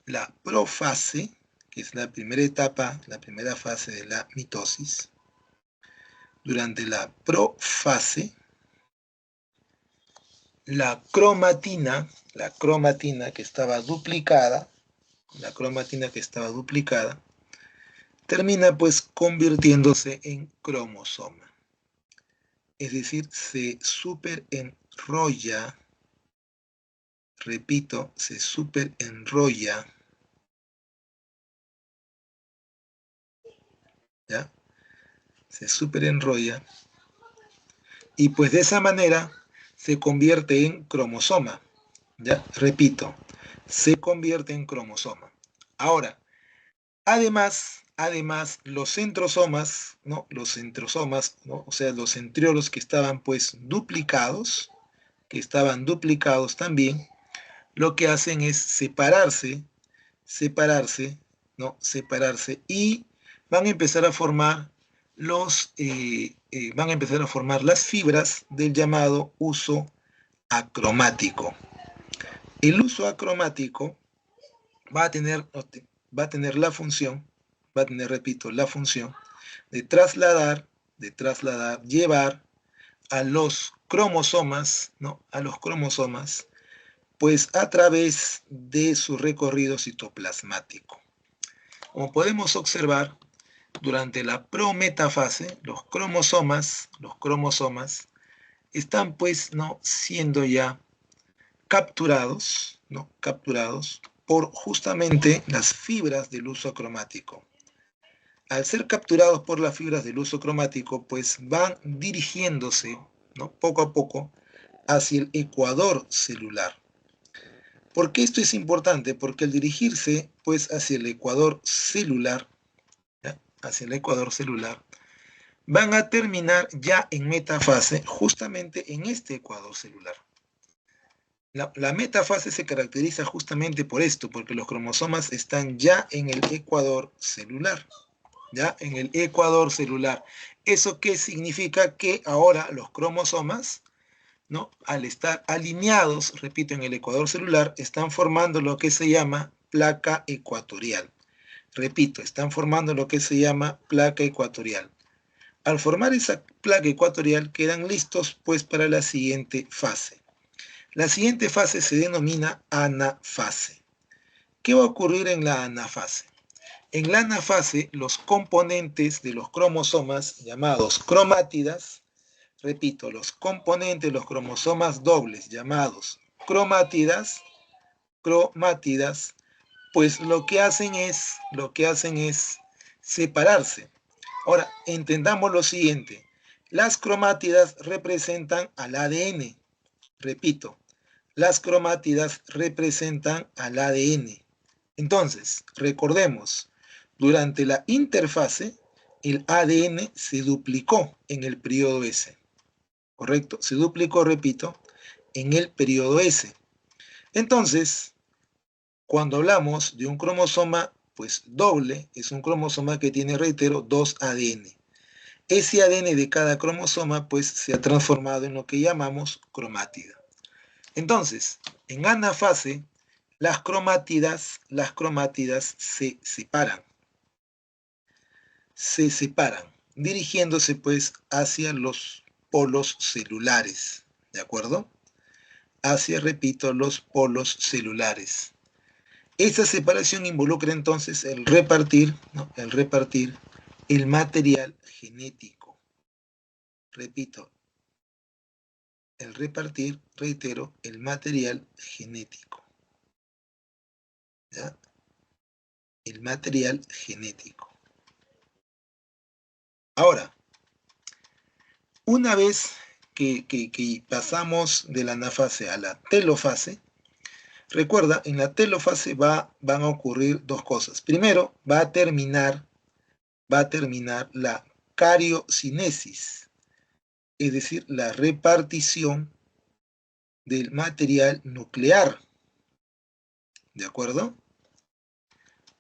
la profase, que es la primera etapa, la primera fase de la mitosis, durante la profase, la cromatina que estaba duplicada, termina pues convirtiéndose en cromosoma. Es decir, se superenrolla, repito, se superenrolla, ¿ya? Se superenrolla y pues de esa manera se convierte en cromosoma, ¿ya? Repito, se convierte en cromosoma. Ahora, además, los centrosomas, ¿no? Los centrosomas, ¿no? O sea, los centriolos que estaban pues duplicados, también, lo que hacen es separarse, ¿no? Separarse y van a empezar a formar van a empezar a formar las fibras del llamado uso acromático. El uso acromático va a tener, va a tener la función, repito, la función de trasladar, llevar a los cromosomas, ¿no? A los cromosomas, pues a través de su recorrido citoplasmático. Como podemos observar, durante la prometafase, los cromosomas están pues, ¿no? Siendo ya capturados, ¿no? Capturados por justamente las fibras del uso cromático. Al ser capturados por las fibras del uso cromático, pues van dirigiéndose, ¿no? Poco a poco hacia el ecuador celular. ¿Por qué esto es importante? Porque al dirigirse pues hacia el ecuador celular, ¿ya? Hacia el ecuador celular, van a terminar ya en metafase justamente en este ecuador celular. La metafase se caracteriza justamente por esto, porque los cromosomas están ya en el ecuador celular. ¿Ya? En el ecuador celular. ¿Eso qué significa? Que ahora los cromosomas, ¿no? Al estar alineados, repito, en el ecuador celular, están formando lo que se llama placa ecuatorial. Repito, están formando lo que se llama placa ecuatorial. Al formar esa placa ecuatorial, quedan listos pues para la siguiente fase. La siguiente fase se denomina anafase. ¿Qué va a ocurrir en la anafase? En la anafase, los componentes de los cromosomas, llamados cromátidas, repito, los componentes de los cromosomas dobles, llamados cromátidas, pues lo que hacen es separarse. Ahora, entendamos lo siguiente. Las cromátidas representan al ADN. Repito, las cromátidas representan al ADN. Entonces, recordemos, durante la interfase, el ADN se duplicó en el periodo S. ¿Correcto? Se duplicó, repito, en el periodo S. Entonces, cuando hablamos de un cromosoma, pues doble, es un cromosoma que tiene, reitero, 2 ADN. Ese ADN de cada cromosoma, pues, se ha transformado en lo que llamamos cromátida. Entonces, en anafase, las cromátidas se separan, dirigiéndose pues hacia los polos celulares, ¿de acuerdo? Hacia, repito, los polos celulares. Esa separación involucra entonces el repartir, ¿no? El material genético. Repito, el repartir, reitero, el material genético. ¿Ya? El material genético. Ahora, una vez que pasamos de la anafase a la telofase, recuerda, en la telofase van a ocurrir dos cosas. Primero, va a terminar la cariocinesis, es decir, la repartición del material nuclear, ¿de acuerdo?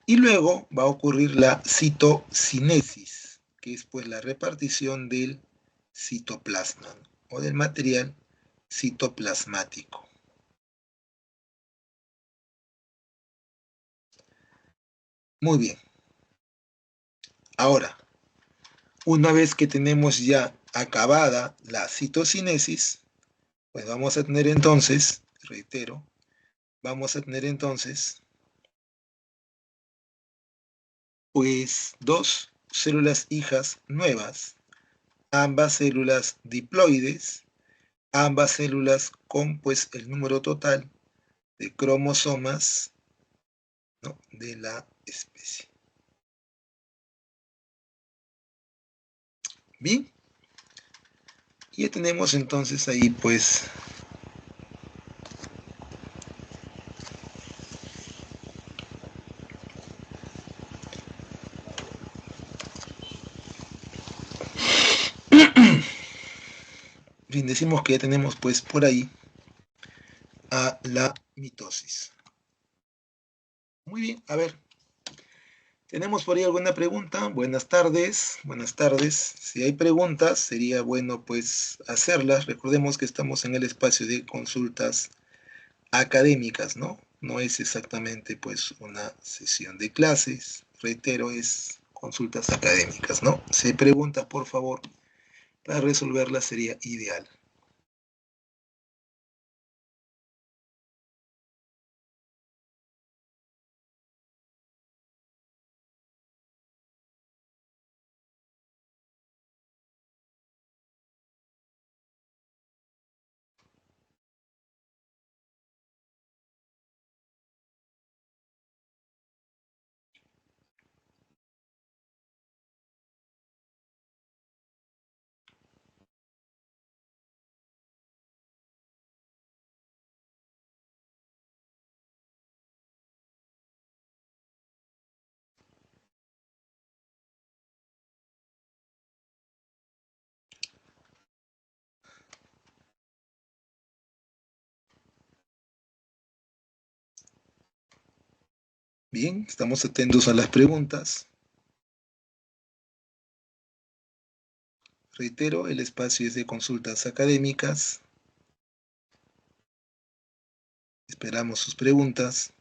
Y luego va a ocurrir la citocinesis, que es pues la repartición del citoplasma o del material citoplasmático. Muy bien. Ahora, una vez que tenemos ya acabada la citocinesis, Pues vamos a tener entonces, reitero, vamos a tener entonces, pues dos células hijas nuevas, ambas células diploides, ambas células con pues el número total de cromosomas, ¿no?, de la especie. Bien, ya tenemos entonces ahí pues bien, decimos que ya tenemos pues por ahí a la mitosis. Muy bien, a ver, ¿tenemos por ahí alguna pregunta? Buenas tardes, buenas tardes. Si hay preguntas, sería bueno pues hacerlas. Recordemos que estamos en el espacio de consultas académicas, ¿no? No es exactamente pues una sesión de clases. Reitero, es consultas académicas, ¿no? Si hay preguntas, por favor, para resolverlas sería ideal. Bien, estamos atentos a las preguntas. Reitero, el espacio es de consultas académicas. Esperamos sus preguntas.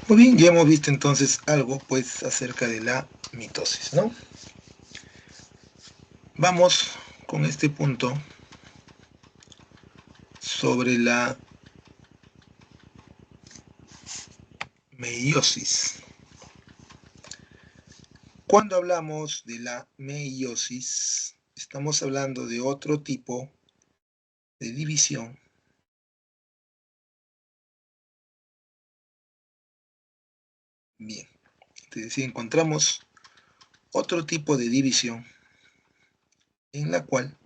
Muy bien, ya hemos visto entonces algo pues acerca de la mitosis, ¿no? Vamos con este punto sobre la meiosis. Cuando hablamos de la meiosis, estamos hablando de otro tipo de división bien. Entonces, si encontramos otro tipo de división en la cual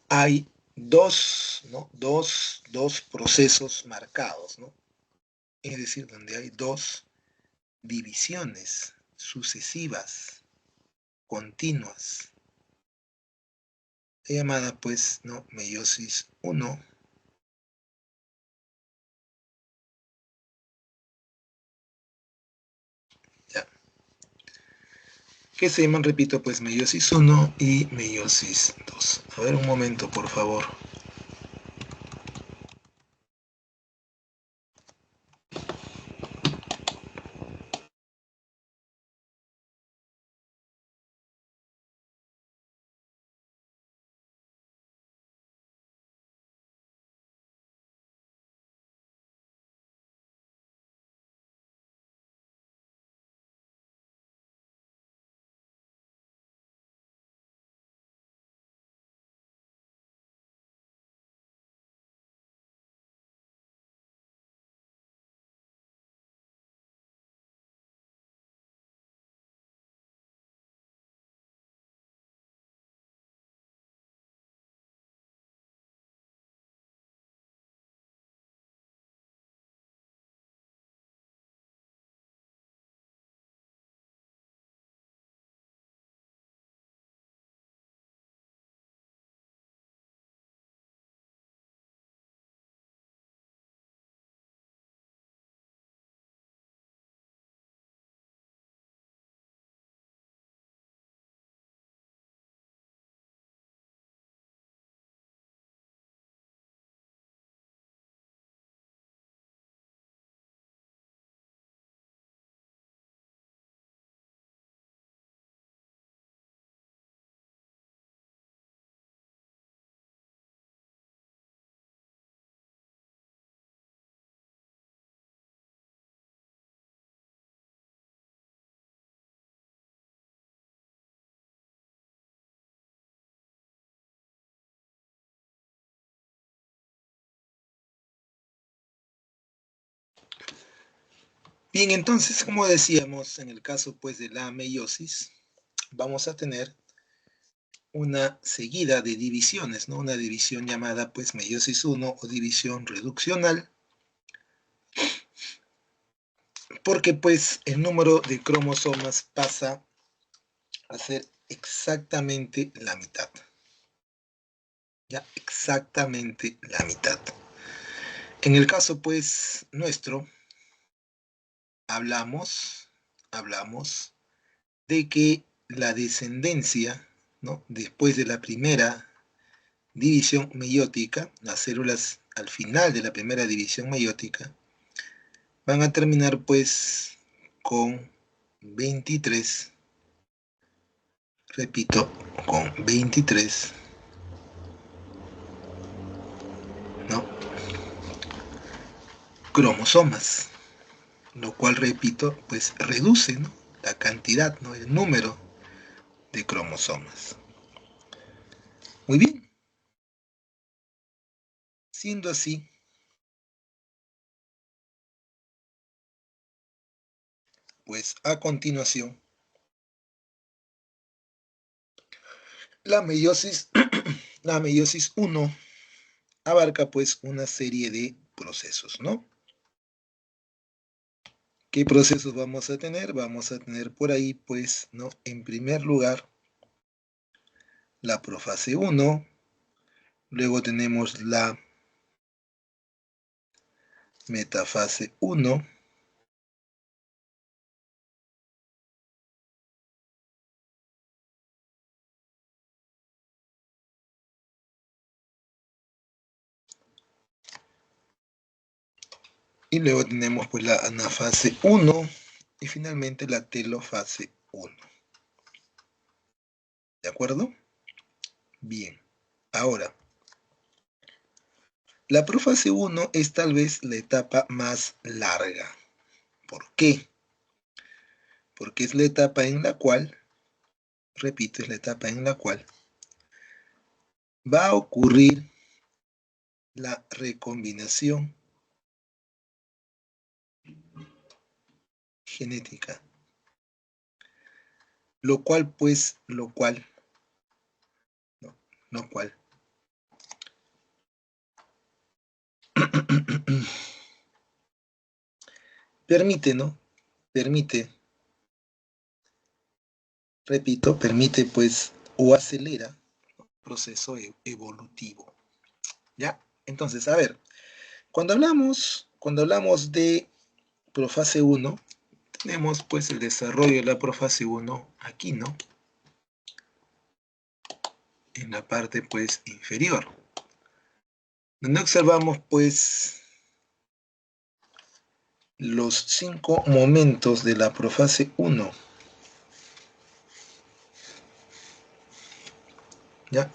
hay dos, ¿no? dos procesos marcados, ¿no? Es decir, donde hay dos divisiones sucesivas, continuas, llamada pues, ¿no? Meiosis 1, ya, que se llaman, repito, pues meiosis 1 y meiosis 2. A ver un momento, por favor. Bien, entonces, como decíamos, en el caso pues de la meiosis, vamos a tener una seguida de divisiones, ¿no? Una división llamada pues meiosis 1 o división reduccional, porque pues el número de cromosomas pasa a ser exactamente la mitad. Ya, exactamente la mitad. En el caso pues nuestro, hablamos de que la descendencia, ¿no? Después de la primera división meiótica, las células al final de la primera división meiótica, van a terminar pues con 23, repito, con 23, ¿no? Cromosomas, lo cual, repito, pues reduce, ¿no? La cantidad, ¿no? El número de cromosomas. Muy bien, siendo así, pues a continuación, la meiosis, la meiosis 1 abarca pues una serie de procesos, ¿no? ¿Qué procesos vamos a tener? Vamos a tener por ahí, pues, ¿no? En primer lugar, la profase 1, luego tenemos la metafase 1, Y luego tenemos pues la anafase 1 y finalmente la telofase 1. ¿De acuerdo? Bien. Ahora, la profase 1 es tal vez la etapa más larga. ¿Por qué? Porque es la etapa en la cual, repito, es la etapa en la cual va a ocurrir la recombinación genética. Lo cual, permite, ¿no? Permite, repito, permite pues o acelera el proceso evolutivo. ¿Ya? Entonces, a ver, cuando hablamos de profase 1, tenemos pues el desarrollo de la profase 1 aquí, ¿no? En la parte pues inferior. Donde observamos pues los 5 momentos de la profase 1. ¿Ya?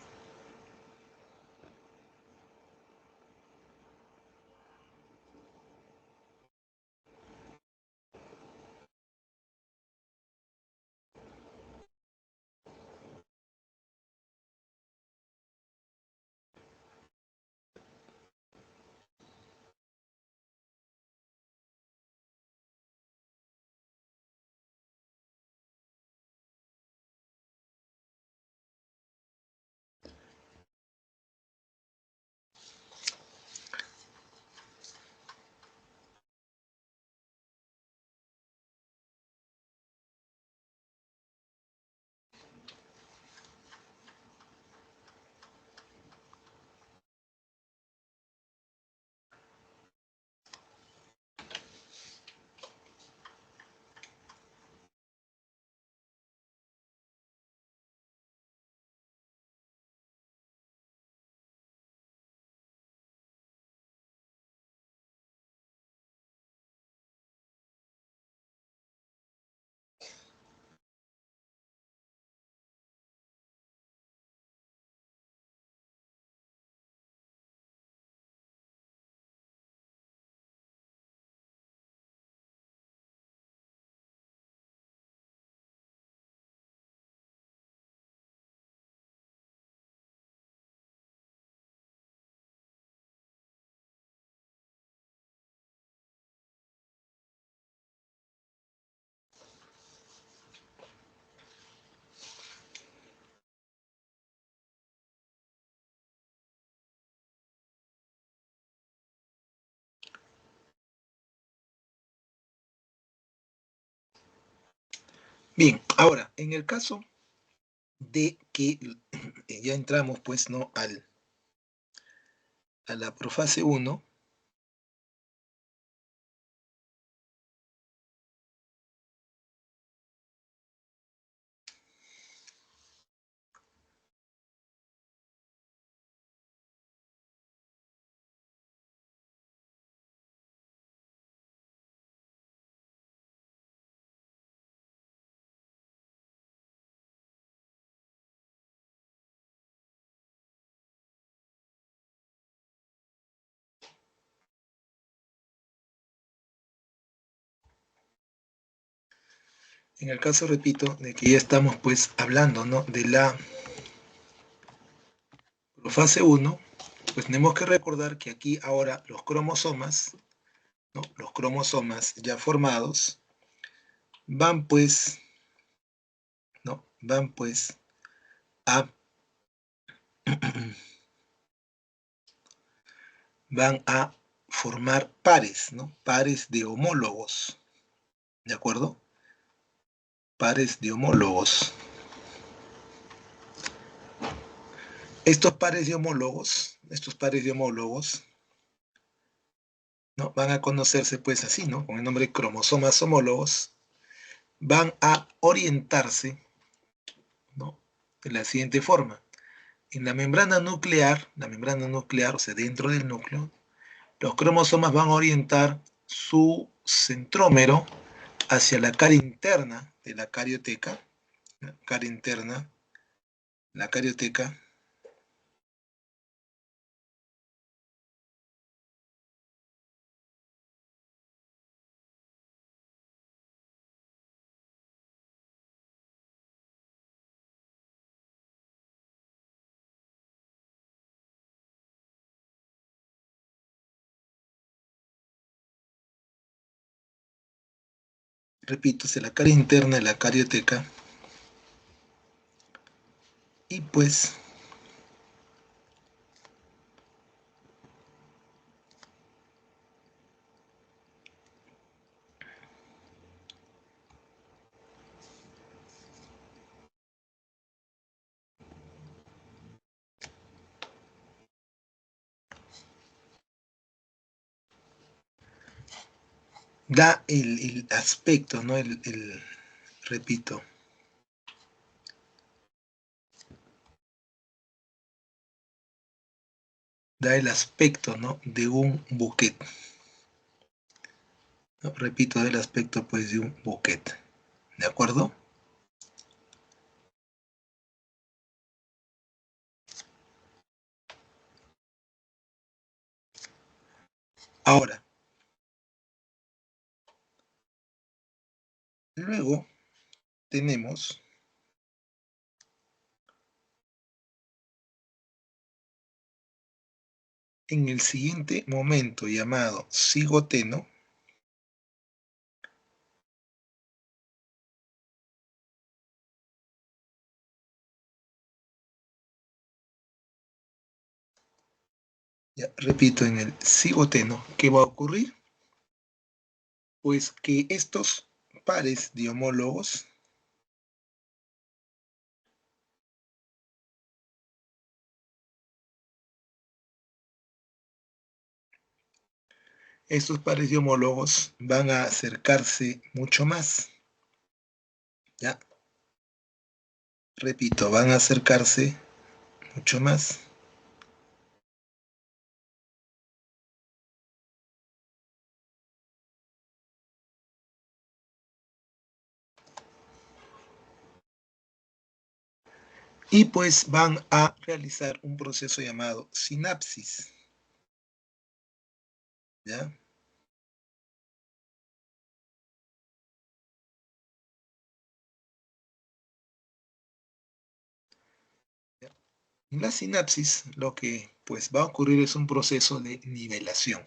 Bien, ahora, en el caso de que ya entramos pues, ¿no? A la profase 1, en el caso, repito, de que ya estamos pues hablando, ¿no? De la profase 1, pues tenemos que recordar que aquí ahora los cromosomas, ¿no? Los cromosomas ya formados van pues, ¿no? Van pues a, van a formar pares, ¿no? Pares de homólogos, ¿de acuerdo? Pares de homólogos. Estos pares de homólogos, ¿no? Van a conocerse pues así, ¿no? Con el nombre de cromosomas homólogos, van a orientarse, ¿no? De la siguiente forma. En la membrana nuclear, o sea, dentro del núcleo, los cromosomas van a orientar su centrómero hacia la cara interna de la carioteca, cara interna, la carioteca, repito, hacia la cara interna de la carioteca, y pues da el aspecto, ¿no? Repito, da el aspecto, ¿no? De un bouquet, ¿no? Repito, da el aspecto pues de un bouquet, ¿de acuerdo? Ahora, luego tenemos en el siguiente momento llamado cigoteno, ya repito, en el cigoteno, ¿qué va a ocurrir? Pues que estos pares de homólogos van a acercarse mucho más, ¿ya? Repito, van a acercarse mucho más. Y pues van a realizar un proceso llamado sinapsis, ¿ya? En la sinapsis lo que pues va a ocurrir es un proceso de nivelación.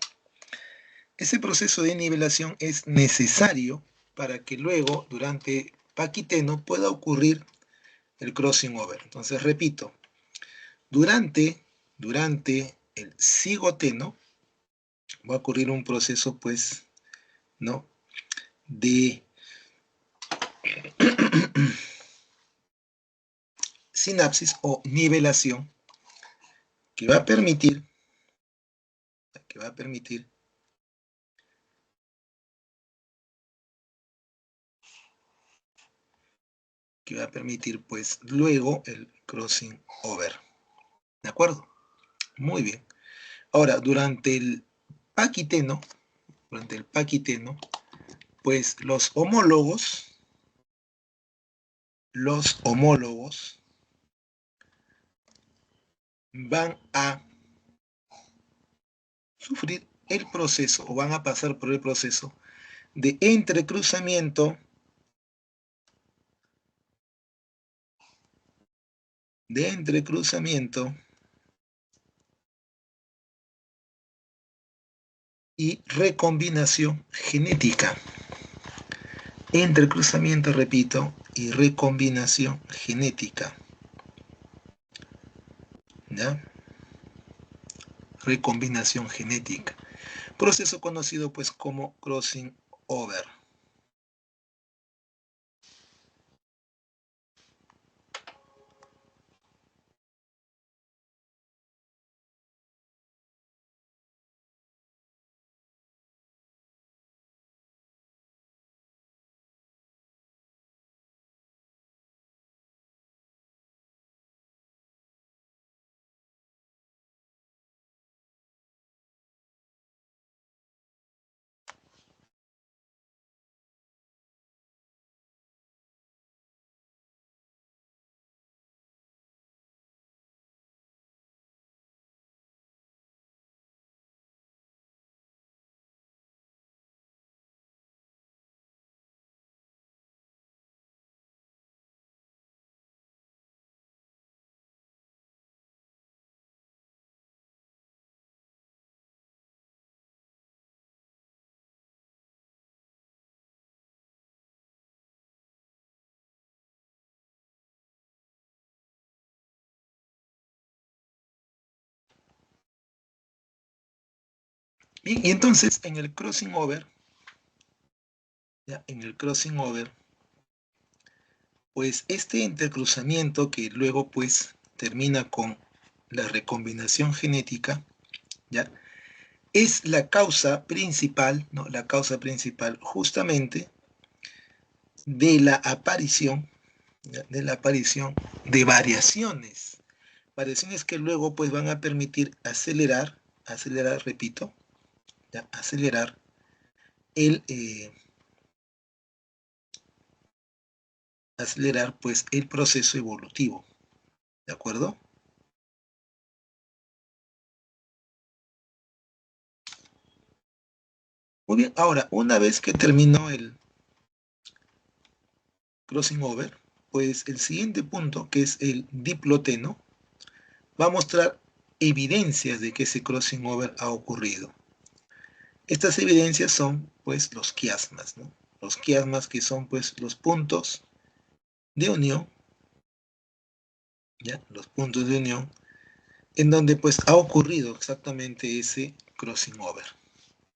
Ese proceso de nivelación es necesario para que luego, durante paquiteno, pueda ocurrir el crossing over. Entonces, repito, durante el cigoteno va a ocurrir un proceso, pues, ¿no? De sinapsis o nivelación que va a permitir, que va a permitir pues luego el crossing over. ¿De acuerdo? Muy bien. Ahora, durante el paquiteno, pues los homólogos van a sufrir el proceso o van a pasar por el proceso de entrecruzamiento y recombinación genética. Entrecruzamiento, repito, y recombinación genética. ¿Ya? Recombinación genética. Proceso conocido pues como crossing over. Bien, y entonces en el crossing over, ¿ya? En el crossing over, pues este intercruzamiento que luego pues termina con la recombinación genética, ¿ya? Es la causa principal, ¿no? La causa principal justamente de la aparición, ¿ya? De la aparición de variaciones. Variaciones que luego pues van a permitir acelerar, repito, ¿ya? Acelerar el, acelerar pues el proceso evolutivo, ¿de acuerdo? Muy bien, ahora, una vez que terminó el crossing over, pues el siguiente punto, que es el diploteno, va a mostrar evidencias de que ese crossing over ha ocurrido. Estas evidencias son, pues, los quiasmas, ¿no? Los quiasmas que son, pues, los puntos de unión, ¿ya? Los puntos de unión, en donde, pues, ha ocurrido exactamente ese crossing over,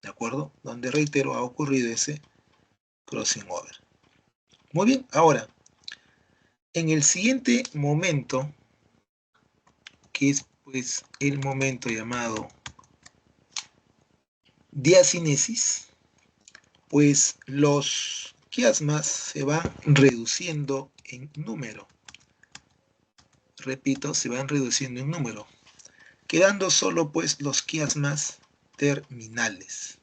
¿de acuerdo? Donde, reitero, ha ocurrido ese crossing over. Muy bien, ahora, en el siguiente momento, que es, pues, el momento llamado diacinesis, pues los quiasmas se van reduciendo en número. Repito, se van reduciendo en número, quedando solo pues los quiasmas terminales.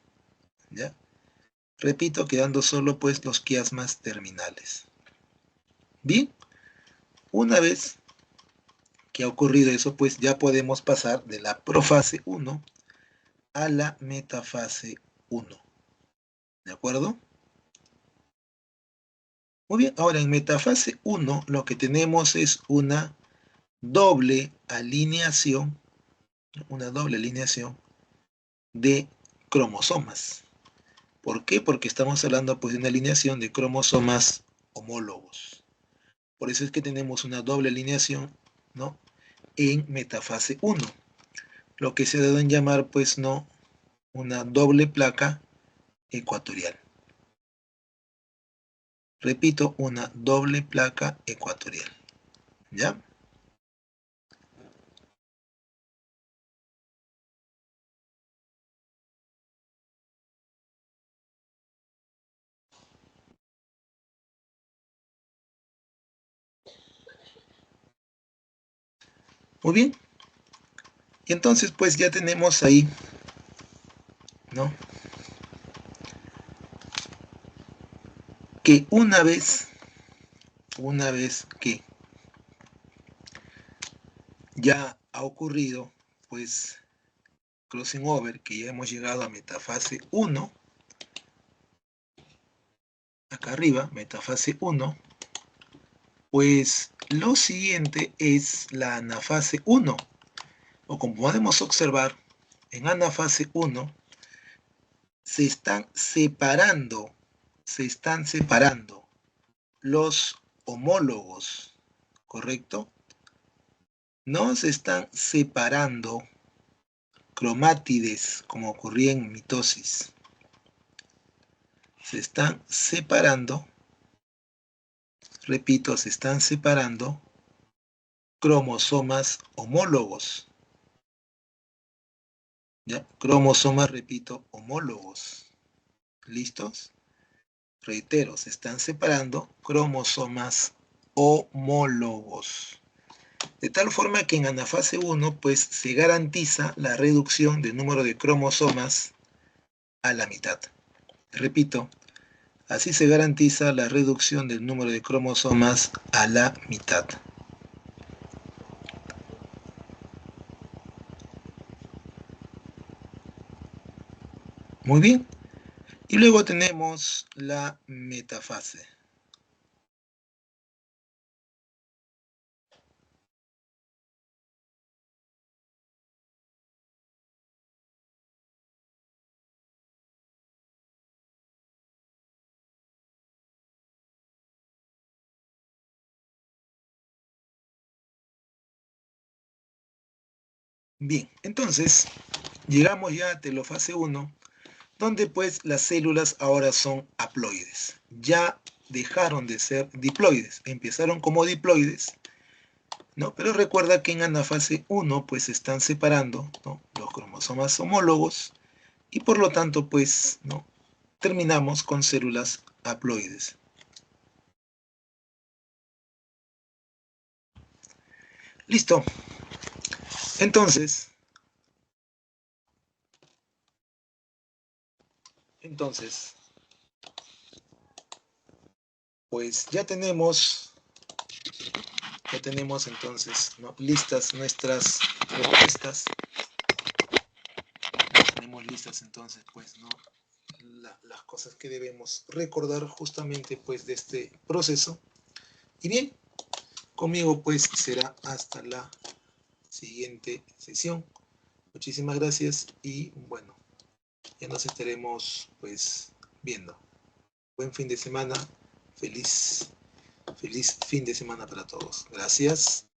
¿Ya? Repito, quedando solo pues los quiasmas terminales. Bien, una vez que ha ocurrido eso, pues ya podemos pasar de la profase 1 a la metafase 1. ¿De acuerdo? Muy bien, ahora en metafase 1 lo que tenemos es doble alineación, una doble alineación de cromosomas. ¿Por qué? Porque estamos hablando pues, de una alineación de cromosomas homólogos. Por eso es que tenemos una doble alineación, ¿no? En metafase 1, lo que se ha dado en llamar, pues, ¿no? Una doble placa ecuatorial. Repito, una doble placa ecuatorial. ¿Ya? Muy bien. Y entonces, pues, ya tenemos ahí, ¿no? Que una vez que ya ha ocurrido, pues, crossing over, que ya hemos llegado a metafase 1, acá arriba, metafase 1, pues lo siguiente es la anafase 1, o como podemos observar, en anafase 1 se están separando los homólogos, ¿correcto? No se están separando cromátides como ocurría en mitosis. Se están separando, repito, se están separando cromosomas homólogos. ¿Ya? Cromosomas, repito, homólogos. ¿Listos? Reitero, se están separando cromosomas homólogos. De tal forma que en anafase 1 pues, se garantiza la reducción del número de cromosomas a la mitad. Repito, así se garantiza la reducción del número de cromosomas a la mitad. Muy bien. Y luego tenemos la metafase. Bien, entonces llegamos ya a telofase 1, donde pues las células ahora son haploides. Ya dejaron de ser diploides, empezaron como diploides, ¿no? Pero recuerda que en anafase 1 pues se están separando, ¿no?, los cromosomas homólogos y por lo tanto pues, ¿no?, terminamos con células haploides. Listo. Entonces, pues ya tenemos entonces, ¿no?, listas nuestras respuestas. Tenemos listas entonces, pues, ¿no?, las cosas que debemos recordar justamente pues de este proceso. Y bien, conmigo pues será hasta la siguiente sesión. Muchísimas gracias y bueno, ya nos estaremos pues viendo. Buen fin de semana, feliz fin de semana para todos. Gracias.